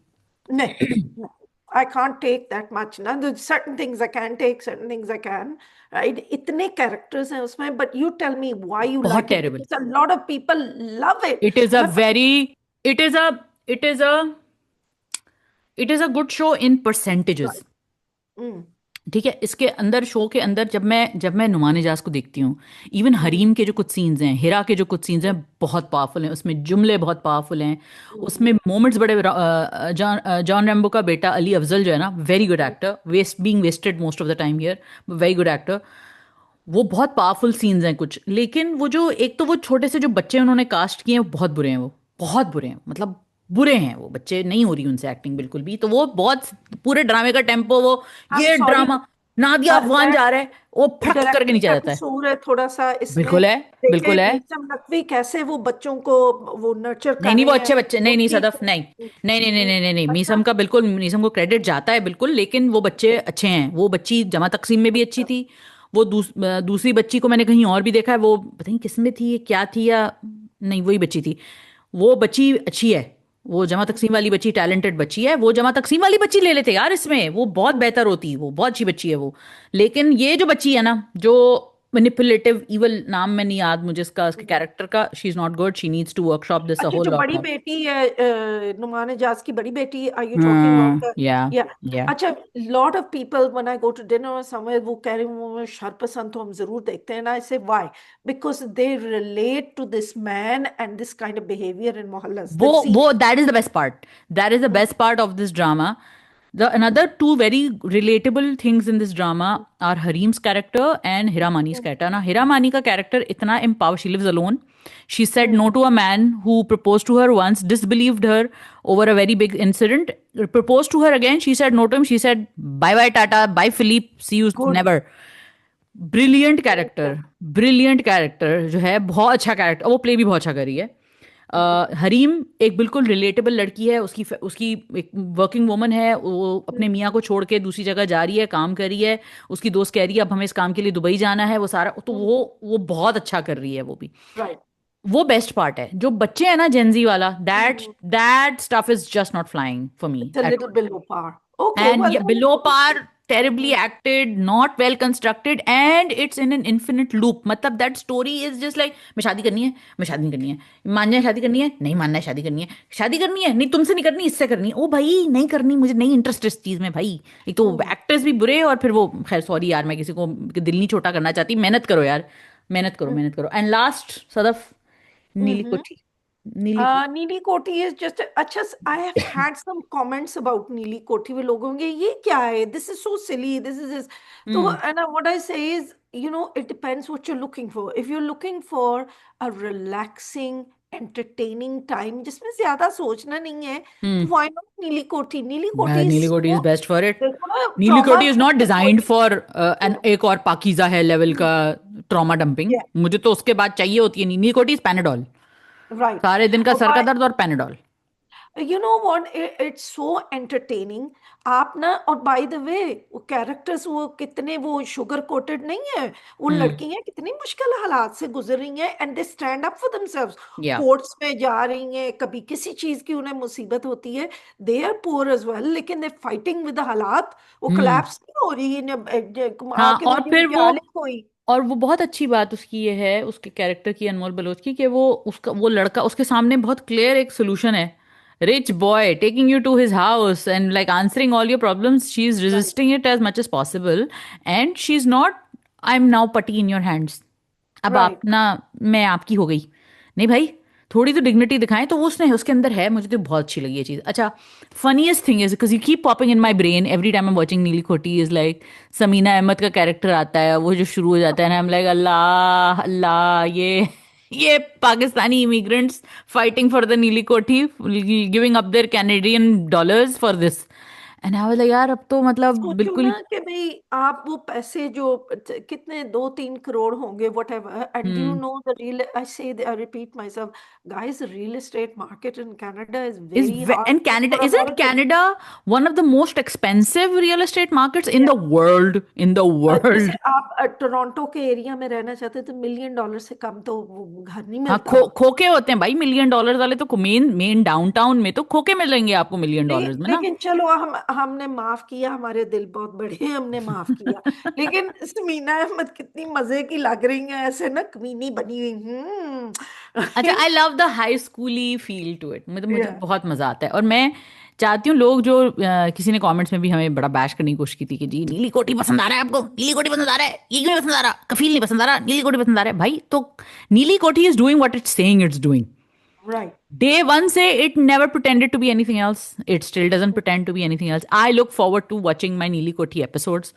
नहीं, I can't take that much ना। There's certain things I can take, certain things I can, right? इतने characters हैं उसमें, but you tell me why you बहुत like it, terrible. because a lot of people love it। It is a मैं very, it is a it is a it is a good show in percentages. Hmm ठीक है, इसके अंदर, show के अंदर, जब मैं नुमान इजाज को देखती हूँ, इवन हम्म हरीम के जो कुछ सीन्स हैं, हिरा के जो कुछ सीन्स हैं, बहुत पावरफुल हैं, उसमें जुमले बहुत पावरफुल हैं, उसमें हम्म मोमेंट्स बड़े, जॉन रैम्बो का बेटा अली अफजल जो है ना, very good hmm actor, being wasted most of the time here, very good actor. वो बहुत पावरफुल सीन्स हैं कुछ, लेकिन वो जो एक तो वो छोटे से जो बच्चे उन्होंने कास्ट किए हैं वो बहुत बुरे हैं, वो बहुत बुरे हैं, मतलब बुरे हैं वो बच्चे, नहीं हो रही उनसे एक्टिंग बिल्कुल भी, तो वो बहुत, पूरे ड्रामे का टेम्पो वो, I'm ये sorry, ड्रामा, नादिया अफगान जा that रहा है, वो फटक करके डायरेक्टर नीचे आ का जाता है। कसूर है थोड़ा सा इसमें। बिल्कुल है, देखे बिल्कुल है। मीसम नकवी कैसे वो बच्चों को वो नर्चर नहीं कर नहीं, वो रहे हैं, अच्छे बच्चे, वो नहीं नहीं ठीक सदफ, नहीं नहीं नहीं नहीं है। नहीं नहीं नहीं, अच्छा। मीसम का बिल्कुल, मीसम को क्रेडिट जाता है बिल्कुल, लेकिन वो बच्चे अच्छे हैं, वो बच्ची जमा तकसीम में भी अच्छी थी। वो दूसरी बच्ची को मैंने कहीं और भी देखा है, वो पता नहीं किस में थी, क्या थी, या नहीं वही बच्ची थी, वो बच्ची अच्छी है। वो जमा तकसीम वाली बच्ची टैलेंटेड बच्ची है, वो जमा तकसीम वाली बच्ची ले लेते यार इसमें, वो बहुत बेहतर होती, वो बहुत अच्छी बच्ची है वो। लेकिन ये जो बच्ची है ना, जो मैनिपुलेटिव इवल, नाम में नहीं याद मुझे इसका, उसके कैरेक्टर का, she is not good, she needs to workshop this a अच्छा, होल जो लॉट बड़ी मोर। बेटी है नुमान एजाज की बड़ी बेटी, आर यू टॉकिंग हाँ, अबाउट? Yeah yeah. या अच्छा, lot of people when I go to dinner और समवेयर वो कह रहे हैं वो शरपसंद तो हम जरूर देखते हैं ना। I say why? Because they relate to this man and this kind of behaviour in mohallas, वो they've seen वो that is the best part, that is the it। Best part of this drama. The another two very relatable things in this drama are Hareem's character and Hiramani's character. Now, Hiramani का character इतना empowered, she lives alone. She said no to a man who proposed to her once, disbelieved her over a very big incident, proposed to her again. She said no to him. She said bye bye Tata, bye Philippe, see you good. never. Brilliant character, brilliant character जो है, बहुत अच्छा character, वो play भी बहुत अच्छा करी है। हरीम एक बिल्कुल रिलेटेबल लड़की है, उसकी उसकी एक वर्किंग वुमन है, वो अपने मियाँ को छोड़ के दूसरी जगह जा रही है, काम कर रही है, उसकी दोस्त कह रही है अब हमें इस काम के लिए दुबई जाना है, वो सारा तो वो बहुत अच्छा कर रही है वो भी। राइट। वो बेस्ट पार्ट है, जो बच्चे हैं ना जेंजी वाला, that that stuff is just not flying for me it's a at little all. Below par. Okay, And well yeah, below par, terribly acted, not well constructed, and it's in an infinite loop. मतलब that story is just like, मैं शादी करनी है, मैं शादी नहीं करनी है, मानना है शादी करनी है, नहीं मानना है शादी करनी है, शादी करनी है, नहीं तुमसे नहीं करनी, इससे करनी है, ओ भाई नहीं करनी, मुझे नहीं इंटरेस्ट इस चीज में भाई। एक तो एक्टर्स भी बुरे, और फिर वो, खैर सॉरी यार, मैं किसी को दिल नहीं छोटा करना चाहती, मेहनत करो यार, मेहनत करो, मेहनत करो। एंड लास्ट सदफ, नीली कोठी, नीली कोठी। नीली कोठी इज जस्ट अच्छा। I have had some comments about Neeli Kothi में लोगों के, ये क्या है, this is so silly, this is this. तो hmm and what I say is, you know, it depends what you're looking for. If you're looking for a relaxing entertaining time जिसमें ज्यादा सोचना नहीं है, तो हम्म। why not नीली कोठी? नीली कोठी is नीली कोटी is so, best for it. देखो ना, नीली ट्रॉमा कोटी इज नॉट सुगर डिजाइंड कोटी। फॉर एन एक और पाकीज़ा है लेवल का ट्रॉमा डंपिंग, मुझे तो उसके बाद चाहिए होती है, नीली कोटी इज पैनाडोल, राइट। सारे दिन का और सर का दर्द और Panadol. You know what, it's so entertaining. आप ना, और बाय द वे वो कैरेक्टर्स वो कितने वो शुगर कोटेड नहीं है। वो हम्म। लड़कियां कितनी मुश्किल हालात से गुजर रही हैं and they stand up for themselves. या कोर्ट्स में जा रही हैं, कभी किसी चीज की उन्हें मुसीबत होती है, they are poor as well, लेकिन दे फाइटिंग विद द हालात। वो हम्म। कोलैप्स नहीं हो रही हाँ, आके और मुझे फिर वो, बचा ले कोई। और वो बहुत अच्छी बात उसकी ये है, उसके कैरेक्टर की, अनमोल बलोच की, कि वो उसका वो लड़का उसके सामने बहुत क्लियर एक सोल्यूशन है, rich boy taking you to his house and like answering all your problems, she is right. Resisting it as much as possible, and she is not, I am now petty in your hands, अब आप right. ना, मैं आपकी हो गई, नहीं भाई, थोड़ी तो डिग्निटी दिखाएं, तो वो उसने उसके अंदर है, मुझे तो बहुत अच्छी लगी ये चीज़। अच्छा, funniest thing is because you keep popping in my brain every time I am watching नीली खोटी, इज लाइक समीना अहमद का कैरेक्टर आता है, वो जो शुरू हो जाता है ना, I am like Allah Allah, ये Pakistani immigrants fighting for the Neeli Kothi, giving up their Canadian dollars for this, and I was like यार अब तो मतलब सोचो बिल्कुल। ना कि भाई आप वो पैसे जो कितने 2-3 करोड़ होंगे whatever, and you hmm. No the real, I say I repeat myself, guys, real estate market in Canada is Is very and hard Canada, for isn't American. Canada one of the most expensive real estate markets in the world? In the जैसे world. आप Toronto के area में रहना चाहते हैं तो $1 million से कम तो वो घर नहीं हाँ, मिलता। खोखे होते हैं भाई $1 million वाले, तो मेन मेन डाउनटाउन में तो खोखे मिलेंगे आपको $1 million में ना। लेकिन चलो हम हमने माफ किया, हमारे दिल बहुत बड़े हैं, हमने माफ किया। लेकिन समीना अहमद कितनी मजे की लग रही हैं ऐसे ना, कमीनी बनी हुई। अच्छा, हम्म। आई लव द हाई स्कूली फील टू इट, मतलब मुझे Yeah. बहुत मजा आता है। और मैं चाहती हूँ लोग जो किसी ने कमेंट्स में भी हमें बड़ा बैश करने की कोशिश की थी कि जी नीली कोटी पसंद आ रहा है आपको, नीली कोटी पसंद आ रहा है, ये क्यों नहीं पसंद आ रहा, कफील नहीं पसंद आ रहा, नीली कोटी पसंद आ रहा है, भाई तो नीली कोटी is doing what it's saying it's doing. Right. Day one say it never pretended to be anything else. It still doesn't pretend to be anything else. I look forward to watching my Neeli Koti episodes.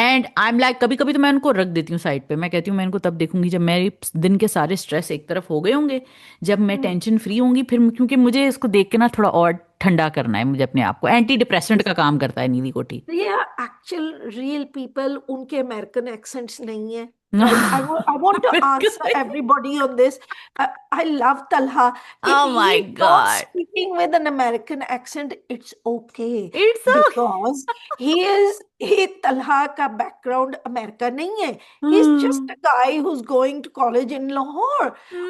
And I'm like, कभी कभी तो मैं उनको रख देती हूँ side पे, मैं कहती हूँ मैं इनको तब देखूंगी जब मेरे दिन के सारे स्ट्रेस एक तरफ हो गए होंगे, जब मैं टेंशन फ्री होंगी, फिर क्योंकि मुझे इसको देख के ना थोड़ा और ठंडा करना है मुझे अपने आप को। एंटी डिप्रेसेंट का काम करता है नीली कोटी। ये एक्चुअल रियल पीपल, उनके अमेरिकन एक्सेंट्स नहीं है। Right, I want to answer बिल्कुल। Everybody on this. I love Talha कि Oh he my not God. Speaking with an American accent, it's okay, It's because he Talha का बैकग्राउंड अमेरिका नहीं है। He is just a a... guy who is going to college in Lahore.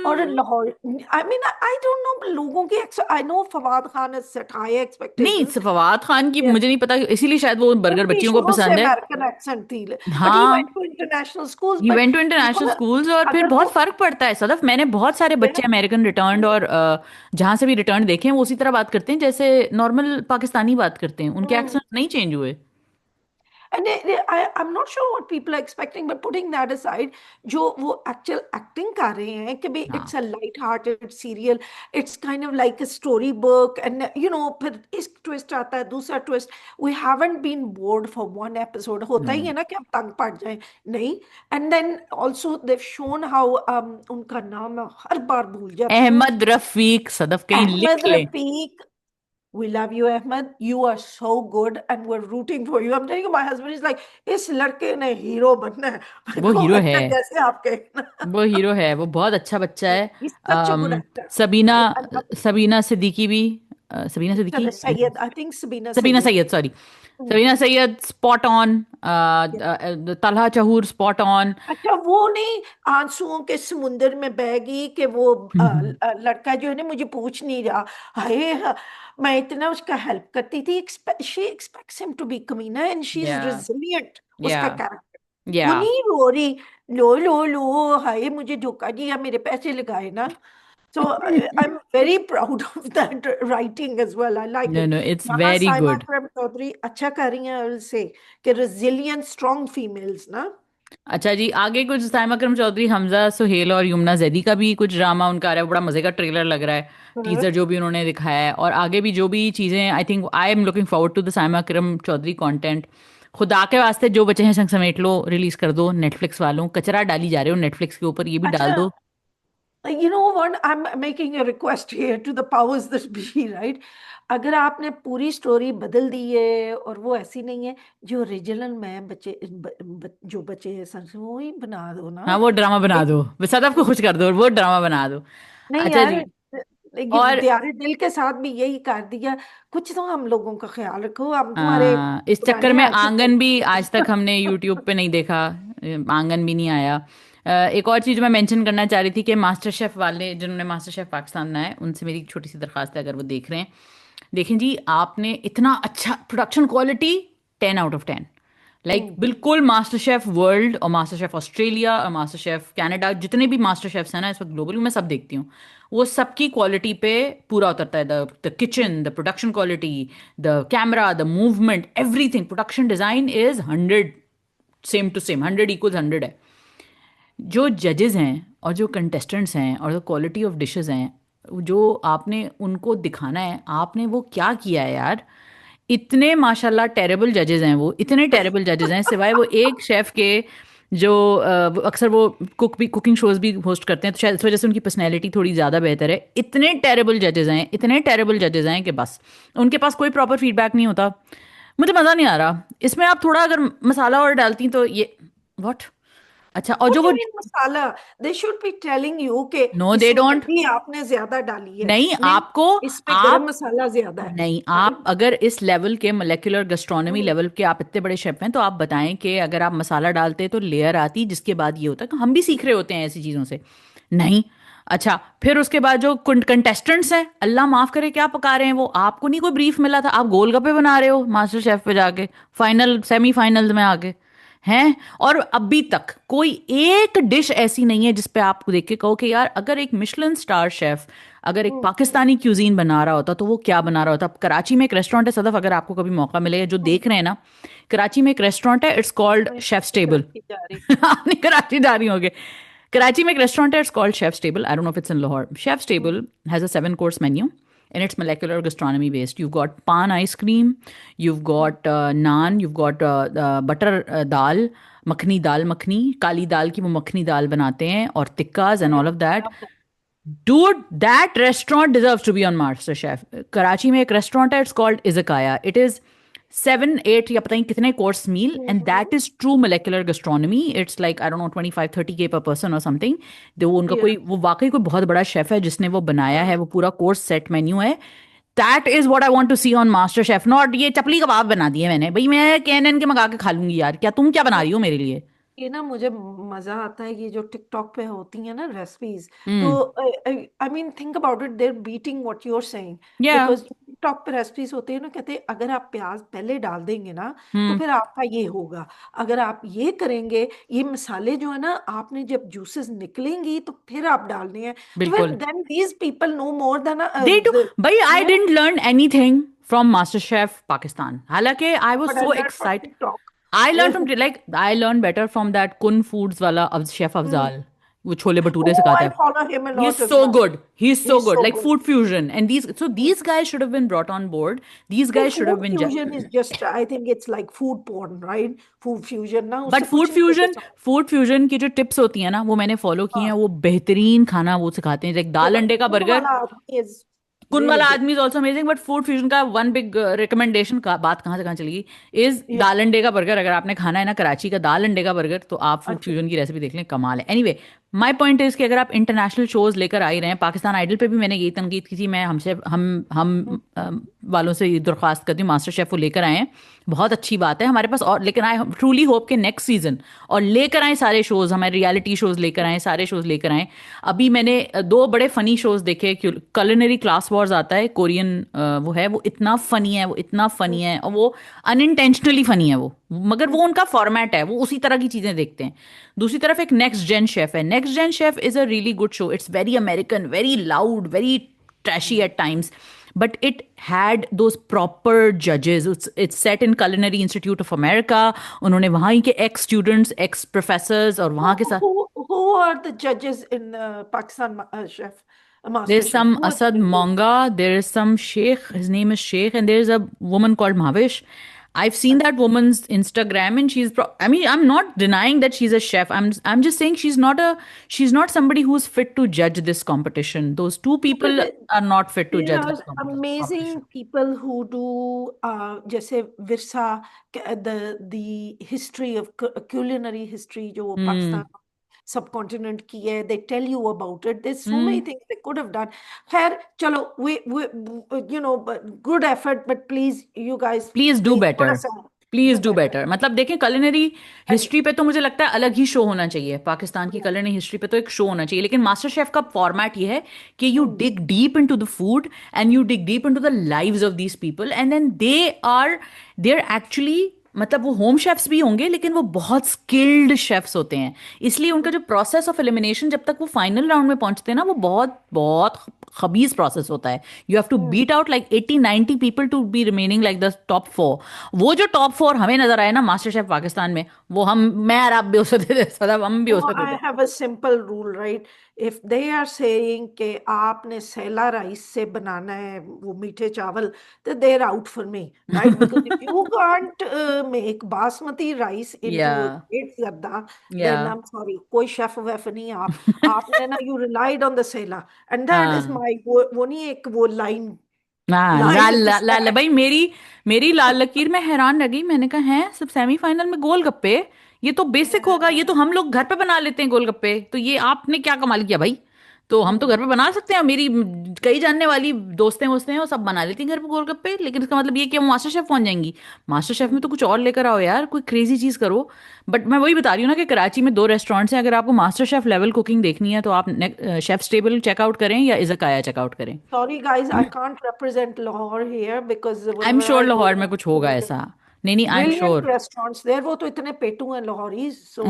और Lahore, I mean I don't know लोगों की, I no Fawad Khan has set high नहीं, expectations। Fawad Khan की मुझे नहीं पता, इसीलिए शायद वो बर्गर उनकी बच्चियों को शुरू से पसंद है। अमेरिकन एक्सेंट थी, बट ही वेंट हाँ, to international schools. He but went to देखो इंटरनेशनल ना, स्कूल्स, और फिर अगर वो बहुत फर्क पड़ता है सदफ। मैंने बहुत सारे बच्चे अमेरिकन रिटर्न्ड और जहाँ से भी रिटर्न देखे हैं वो उसी तरह बात करते हैं जैसे नॉर्मल पाकिस्तानी बात करते हैं, उनके हम्म। एक्सेंट नहीं चेंज हुए। And I'm not sure what people are expecting, but putting that aside, जो वो actual acting कर रहे हैं कि भाई हाँ। it's a light-hearted serial, it's kind of like a storybook, and you know फिर इस twist आता है, दूसरा twist, we haven't been bored for one episode। होता नो, ही है ना कि हम तंग पड़ जाए, नहीं। And then also they've shown how उनका नाम मैं हर बार भूल जाती हूँ, अहमद रफीक, सदफ कहीं लिख अहमद लें। Rafiq. We love you, Ahmed. You are so good, and we're rooting for you. I'm telling you, my husband is like, इस लड़के ने हीरो बनना है। मेरे वो को हीरो है, अच्छा जैसे आपके। वो हीरो है, वो बहुत अच्छा बच्चा है। He's such a good actor. Sabina, I love him. Sabina Siddiqui भी, Sabina Siddiqui, Sayed, I think Sabina Sabina Sayed. Syed, sorry, hmm. Sabina Syed spot on, Yeah. Talha Chahour spot on. अच्छा, वो नहीं, आंसुओं के समुंदर में बह गई कि वो लड़का जो है ना मुझे पूछ नहीं रहा। हाय, मैं इतना उसका हेल्प करती थी। She expects him to be कमीना, and she is yeah resilient. या उसका कैरेक्टर, या वो नहीं रो रही, लो हाय मुझे धोखा दिया, मेरे पैसे लगाए ना। So I'm very proud of that writing as well. I like no it. No, it's Mama very Saima good. Prem Chaudhary अच्छा कर रही हैं, I will say, कि resilient, strong females ना। अच्छा जी, आगे कुछ साइमा करम चौधरी, हमजा सुहेल और यमुना जैदी का भी कुछ ड्रामा उनका आ रहा है, बड़ा मजे का ट्रेलर लग रहा है, हाँ। टीजर जो भी उन्होंने दिखाया है, और आगे भी जो भी चीजें, I think I am looking forward to the Saima Karam Chaudhary content. खुदा के वास्ते जो बचे हैं संग समेट लो, रिलीज कर दो, नेटफ्लिक्स वालों कचरा डाली जा रहे हो नेटफ्लिक्स के ऊपर, ये भी डाल अच्छा, दो। you know what, I'm making a request here to the powers that be, right? अगर आपने पूरी स्टोरी बदल दी है और वो ऐसी नहीं है जो ओरिजिनल में जो बचे हैं सर वो ही बना दो ना। हाँ, वो ड्रामा बना दो, सदफ को खुश कर दो, वो ड्रामा बना दो। नहीं अच्छा यार, जी। ये और दियारे दिल के साथ भी यही कर दिया। कुछ तो हम लोगों का ख्याल रखो, हम तुम्हारे इस चक्कर पुराने में आदमी आंगन भी आज तक हमने यूट्यूब पे नहीं देखा, आंगन भी नहीं आया। एक और चीज़ मैं मेंशन करना चाह रही थी कि मास्टर शेफ वाले जिन्होंने मास्टर शेफ पाकिस्तान बनाया है, उनसे मेरी एक छोटी सी दरख्वास्त है, अगर वो देख रहे हैं, देखें जी, आपने इतना अच्छा production quality, 10 out of 10, like hmm. बिल्कुल मास्टर शेफ वर्ल्ड और मास्टर शेफ ऑस्ट्रेलिया और मास्टर शेफ कनाडा, जितने भी मास्टर शेफ्स हैं ना इस वक्त ग्लोबली, मैं सब देखती हूँ, वो सबकी क्वालिटी पे पूरा उतरता है। The kitchen, the production quality, the camera, the movement, everything, production design is 100, same to same, 100 = 100 है। जो जजेस हैं और जो कंटेस्टेंट्स हैं और जो क्वालिटी ऑफ डिशेस हैं, जो आपने उनको दिखाना है, आपने वो क्या किया है यार। इतने माशाल्लाह टेरेबल जजेस हैं, वो इतने टेरेबल जजेस हैं, सिवाय वो एक शेफ के जो वो अक्सर वो कुकिंग शोज भी होस्ट करते हैं, तो शायद इस वजह से उनकी पर्सनैलिटी थोड़ी ज़्यादा बेहतर है। इतने टेरेबल जजेस हैं, इतने टेरेबल जजेस हैं कि बस उनके पास कोई प्रॉपर फीडबैक नहीं होता। मुझे मजा नहीं आ रहा इसमें। आप थोड़ा अगर मसाला और डालती तो ये व्हाट। अच्छा, और व्हाट जो यू वो, mean masala? They should be telling you कि नो दे इसमें डोंट। हल्दी आपने ज्यादा डाली है। नहीं नहीं, आपको, इसमें गरम आप, मसाला ज्यादा है। नहीं आप राइट। अगर इस लेवल के मोलेकुलर गस्ट्रोनॉमी लेवल के आप इतने बड़े शेफ हैं तो आप बताएं कि अगर आप मसाला डालते तो लेयर आती, जिसके बाद ये होता है कि हम भी सीख रहे होते हैं ऐसी चीज़ों से। नहीं। अच्छा, फिर उसके बाद जो कंटेस्टेंट्स हैं, अल्लाह माफ करे क्या पका रहे हैं वो, आपको नहीं कोई ब्रीफ मिला था, आप गोलगप्पे बना रहे हो मास्टर शेफ पे जाके, फाइनल सेमीफाइनल में आके हैं। और अभी तक कोई एक डिश ऐसी नहीं है जिसपे आप देख के कहो कि यार अगर एक मिशेलिन स्टार शेफ अगर एक पाकिस्तानी क्यूजीन बना रहा होता तो वो क्या बना रहा होता। अब कराची में एक रेस्टोरेंट है सदफ, अगर आपको कभी मौका मिले, जो देख रहे हैं ना, कराची में एक रेस्टोरेंट है, इट्स कॉल्ड मैं शेफ्स नहीं टेबल। कराची जा रही। आपने कराची जा रही होगे। कराची में एक रेस्टोरेंट है, it's called chefs table, I don't know if it's in Lahore. Chefs table has a 7 course menu and it's molecular gastronomy based. You've got pan ice cream, you've got naan, you've got butter dal, makhani dal makhani, काली दाल की वो मखनी दाल बनाते हैं, और tikkas and all of that. Dude, that restaurant deserves to be on MasterChef. Karachi में एक रेस्टोरेंट है, it's called Izakaya. It is 7 8 या पता नहीं कितने course meal, and that is true molecular gastronomy. It's like I don't know 25 30 K per person और something. वो उनका या कोई, वो वाकई कोई बहुत बड़ा शेफ है जिसने वो बनाया है, वो पूरा कोर्स सेट मेन्यू है। That is what I want to see on MasterChef, not ये चपली कबाब बना दिए मैंने भाई, मैं KNN के मंगा के खा लूंगी यार, क्या तुम क्या बना रही हो मेरे लिए। ये ना मुझे मजा आता है, ये जो टिकटॉक पे होती है ना रेसिपीज। तो hmm. I mean think about it, there beating what you are saying. Yeah. Because TikTok पे रेसिपीज होती है ना, कहते हैं अगर आप प्याज पहले डाल देंगे ना तो हम्म। फिर आपका ये होगा। अगर आप ये करेंगे, ये मसाले जो है ना, आपने जब जूसेस निकलेंगी तो फिर आप डालने हैं। तो फिर बिल्कुल। Then these people know more than they to, भाई I you didn't learn anything from MasterChef Pakistan, हालांकि I was but I so learn from excited. TikTok. I learn from, like I learn better from that Kun foods वाला chef Afzal, वो chole bhature Oh, सिखाता I है। follow him a He is lot as so well. good. He is so He's good. so Like good. food fusion. And these, so these guys should have been brought on board. These नहीं, guys should have food been. fusion is just, I think it's like food porn, right? Food fusion ना, but उससे कुछ नहीं होता सब। Food fusion की जो tips होती है ना, वो मैंने फॉलो की हैं, हाँ, वो बेहतरीन खाना वो सिखाते हैं, लाइक दाल अंडे का कौन बर्गर। वाला आदमी is कुन really वाला good. आदमी is also amazing, but food fusion का वन बिग रिकमेंडेशन का बात कहाँ से कहाँ चली गई, इज Yeah. दाल अंडे का बर्गर। अगर आपने खाना है ना कराची का दाल अंडे का बर्गर, तो आप फूड अच्छा। फ्यूजन की रेसिपी देख लें, कमाल है। एनीवे, माय पॉइंट इज कि अगर आप इंटरनेशनल शोज लेकर आ ही रहे हैं, पाकिस्तान आइडल पे भी मैंने यही तनकीद की थी, मैं हमसे हम वालों से ये दरख्वास्त करती हूँ, मास्टर शेफ को लेकर आए हैं, बहुत अच्छी बात है हमारे पास। और लेकिन आई ट्रूली होप कि नेक्स्ट सीजन और लेकर आए सारे शोज, हमारे रियलिटी शोज लेकर आए, सारे शोज लेकर आए। अभी मैंने दो बड़े फनी शोज देखे, कलिनरी क्लास वॉर्स आता है कोरियन, वो है, वो इतना फनी है, वो इतना फनी है, और वो अनइंटेंशनली फनी है वो, मगर वो उनका फॉर्मेट है, वो उसी तरह की चीजें देखते हैं। दूसरी तरफ एक नेक्स्ट जेन शेफ है, next gen chef is a really good show, it's very American, very loud, very trashy at times, but it had those proper judges. It's set in Culinary Institute of America. उन्होंने वहाँ के ex students, ex professors और वहाँ के साथ, Who are the judges in Pakistan chef, Master there's Chef? some Who are the Asad judges? Monga, there is some Sheikh, his name is Sheikh, and there's a woman called Mavish. I've seen that woman's Instagram, and I mean, I'm not denying that she's a chef. I'm just saying she's not somebody who's fit to judge this competition. Those two But people are not fit to there judge are this competition. amazing people who do जैसे Virsa, the history of culinary history जो Hmm. Pakistan subcontinent की है, they tell you about it. There's so many Hmm. things they could have done. खैर चलो, we you know, but good effort, but please you guys please do please थोड़ा better. सा please do do better. Better, मतलब देखें culinary And history पे तो मुझे लगता है अलग ही शो होना चाहिए, पाकिस्तान की कलिनरी हिस्ट्री पे तो एक शो होना चाहिए, लेकिन मास्टर शेफ का फॉर्मेट ये है कि you hmm. Dig deep into the food and you dig deep into the lives of these people, and then they are actually, मतलब वो होम शेफ्स भी होंगे लेकिन वो बहुत स्किल्ड शेफ्स होते हैं, इसलिए उनका जो प्रोसेस ऑफ एलिमिनेशन जब तक वो फाइनल राउंड में पहुंचते हैं ना, वो बहुत बहुत खबीज प्रोसेस होता है। You have to Hmm. Beat out like 80 90 people to be remaining like the top 4। वो जो टॉप 4 हमें नजर आए ना मास्टर शेफ पाकिस्तान में, वो हम, मैं और आप भी हो सकते थे, सदा हम भी हो No, सकते I थे। have a simple rule, right? If they are saying कि आपने सेला राइस से बनाना है वो मीठे चावल, तो they're out for me, right? Because if you can't make basmati rice into a या। great zarda, या। then I'm sorry, कोई शेफ वेफ नहीं आप। आपने ना, you relied on the Sela, and that is हाँ। my वो नहीं एक वो line हाँ, नाइन लाल लाल लाल परसेंट भाई, मेरी मेरी लाल लकीर में हैरान रह गई। मैंने कहा है सब सेमीफाइनल में गोलगप्पे, ये तो बेसिक होगा, ये तो हम लोग घर पे बना लेते हैं गोलगप्पे, तो ये आपने क्या कमाल किया भाई। तो हम तो घर पे बना सकते हैं, मेरी कई जानने वाली दोस्तें वोस्तें हैं वो सब बना लेती हैं घर पे गोलगप्पे, लेकिन इसका मतलब ये कि वो मास्टर शेफ पहुंच जाएंगी। मास्टर शेफ में तो कुछ और लेकर आओ यार, कोई क्रेजी चीज करो। बट मैं वही बता रही हूँ ना कि कराची में 2 रेस्टोरेंट्स हैं, अगर आपको मास्टर शेफ लेवल कुकिंग देखनी है तो आप शेफ टेबल चेकआउट करें या इज़ाकाया चेकआउट करें। Sorry, guys, I can't represent Lahore here because I am whenever sure I go Lahore में there, कुछ होगा brilliant, ऐसा। नहीं नहीं, I am brilliant sure. restaurants there. वो तो इतने पेटू हैं Lahoris, so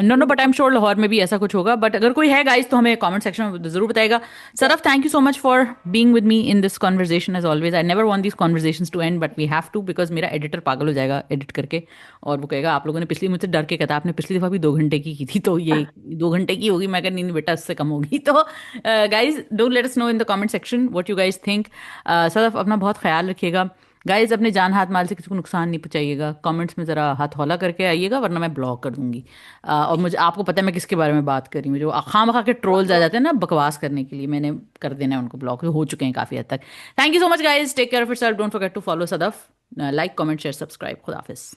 no no, but I am sure Lahore में भी ऐसा कुछ होगा। बट अगर कोई है गाइस तो हमें कमेंट सेक्शन में जरूर बताएगा। yeah. Saraf, thank you so much for being with me in this conversation as always. I never want this conversations to end but we have to, because मेरा एडिटर पागल हो जाएगा एडिट करके, और वो कहेगा आप लोगों ने पिछली, मुझसे डर के कहता आपने पिछली दफा भी 2 घंटे की थी, तो ये 2 घंटे की होगी। मैं कहा नहीं नहीं बेटा, इससे कम होगी। तो guys don't let us know in the comment section what you guys think. Surf, अपना बहुत ख्याल रखिएगा गाइज, अपने जान हाथ माल से किसी को नुकसान नहीं पहुंचाइएगा। कमेंट्स में ज़रा हाथ हौला करके आइएगा वरना मैं ब्लॉक कर दूंगी। और मुझे आपको पता है मैं किसके बारे में बात कर रही हूँ, जो खाम खा के ट्रोल्स आ जाते हैं ना बकवास करने के लिए, मैंने कर देना है उनको ब्लॉक, हो चुके हैं काफ़ी हद तक। Thank you so much guys, take care of yourself, don't forget to follow Sadaf. Like comment share subscribe, खुदाफिज।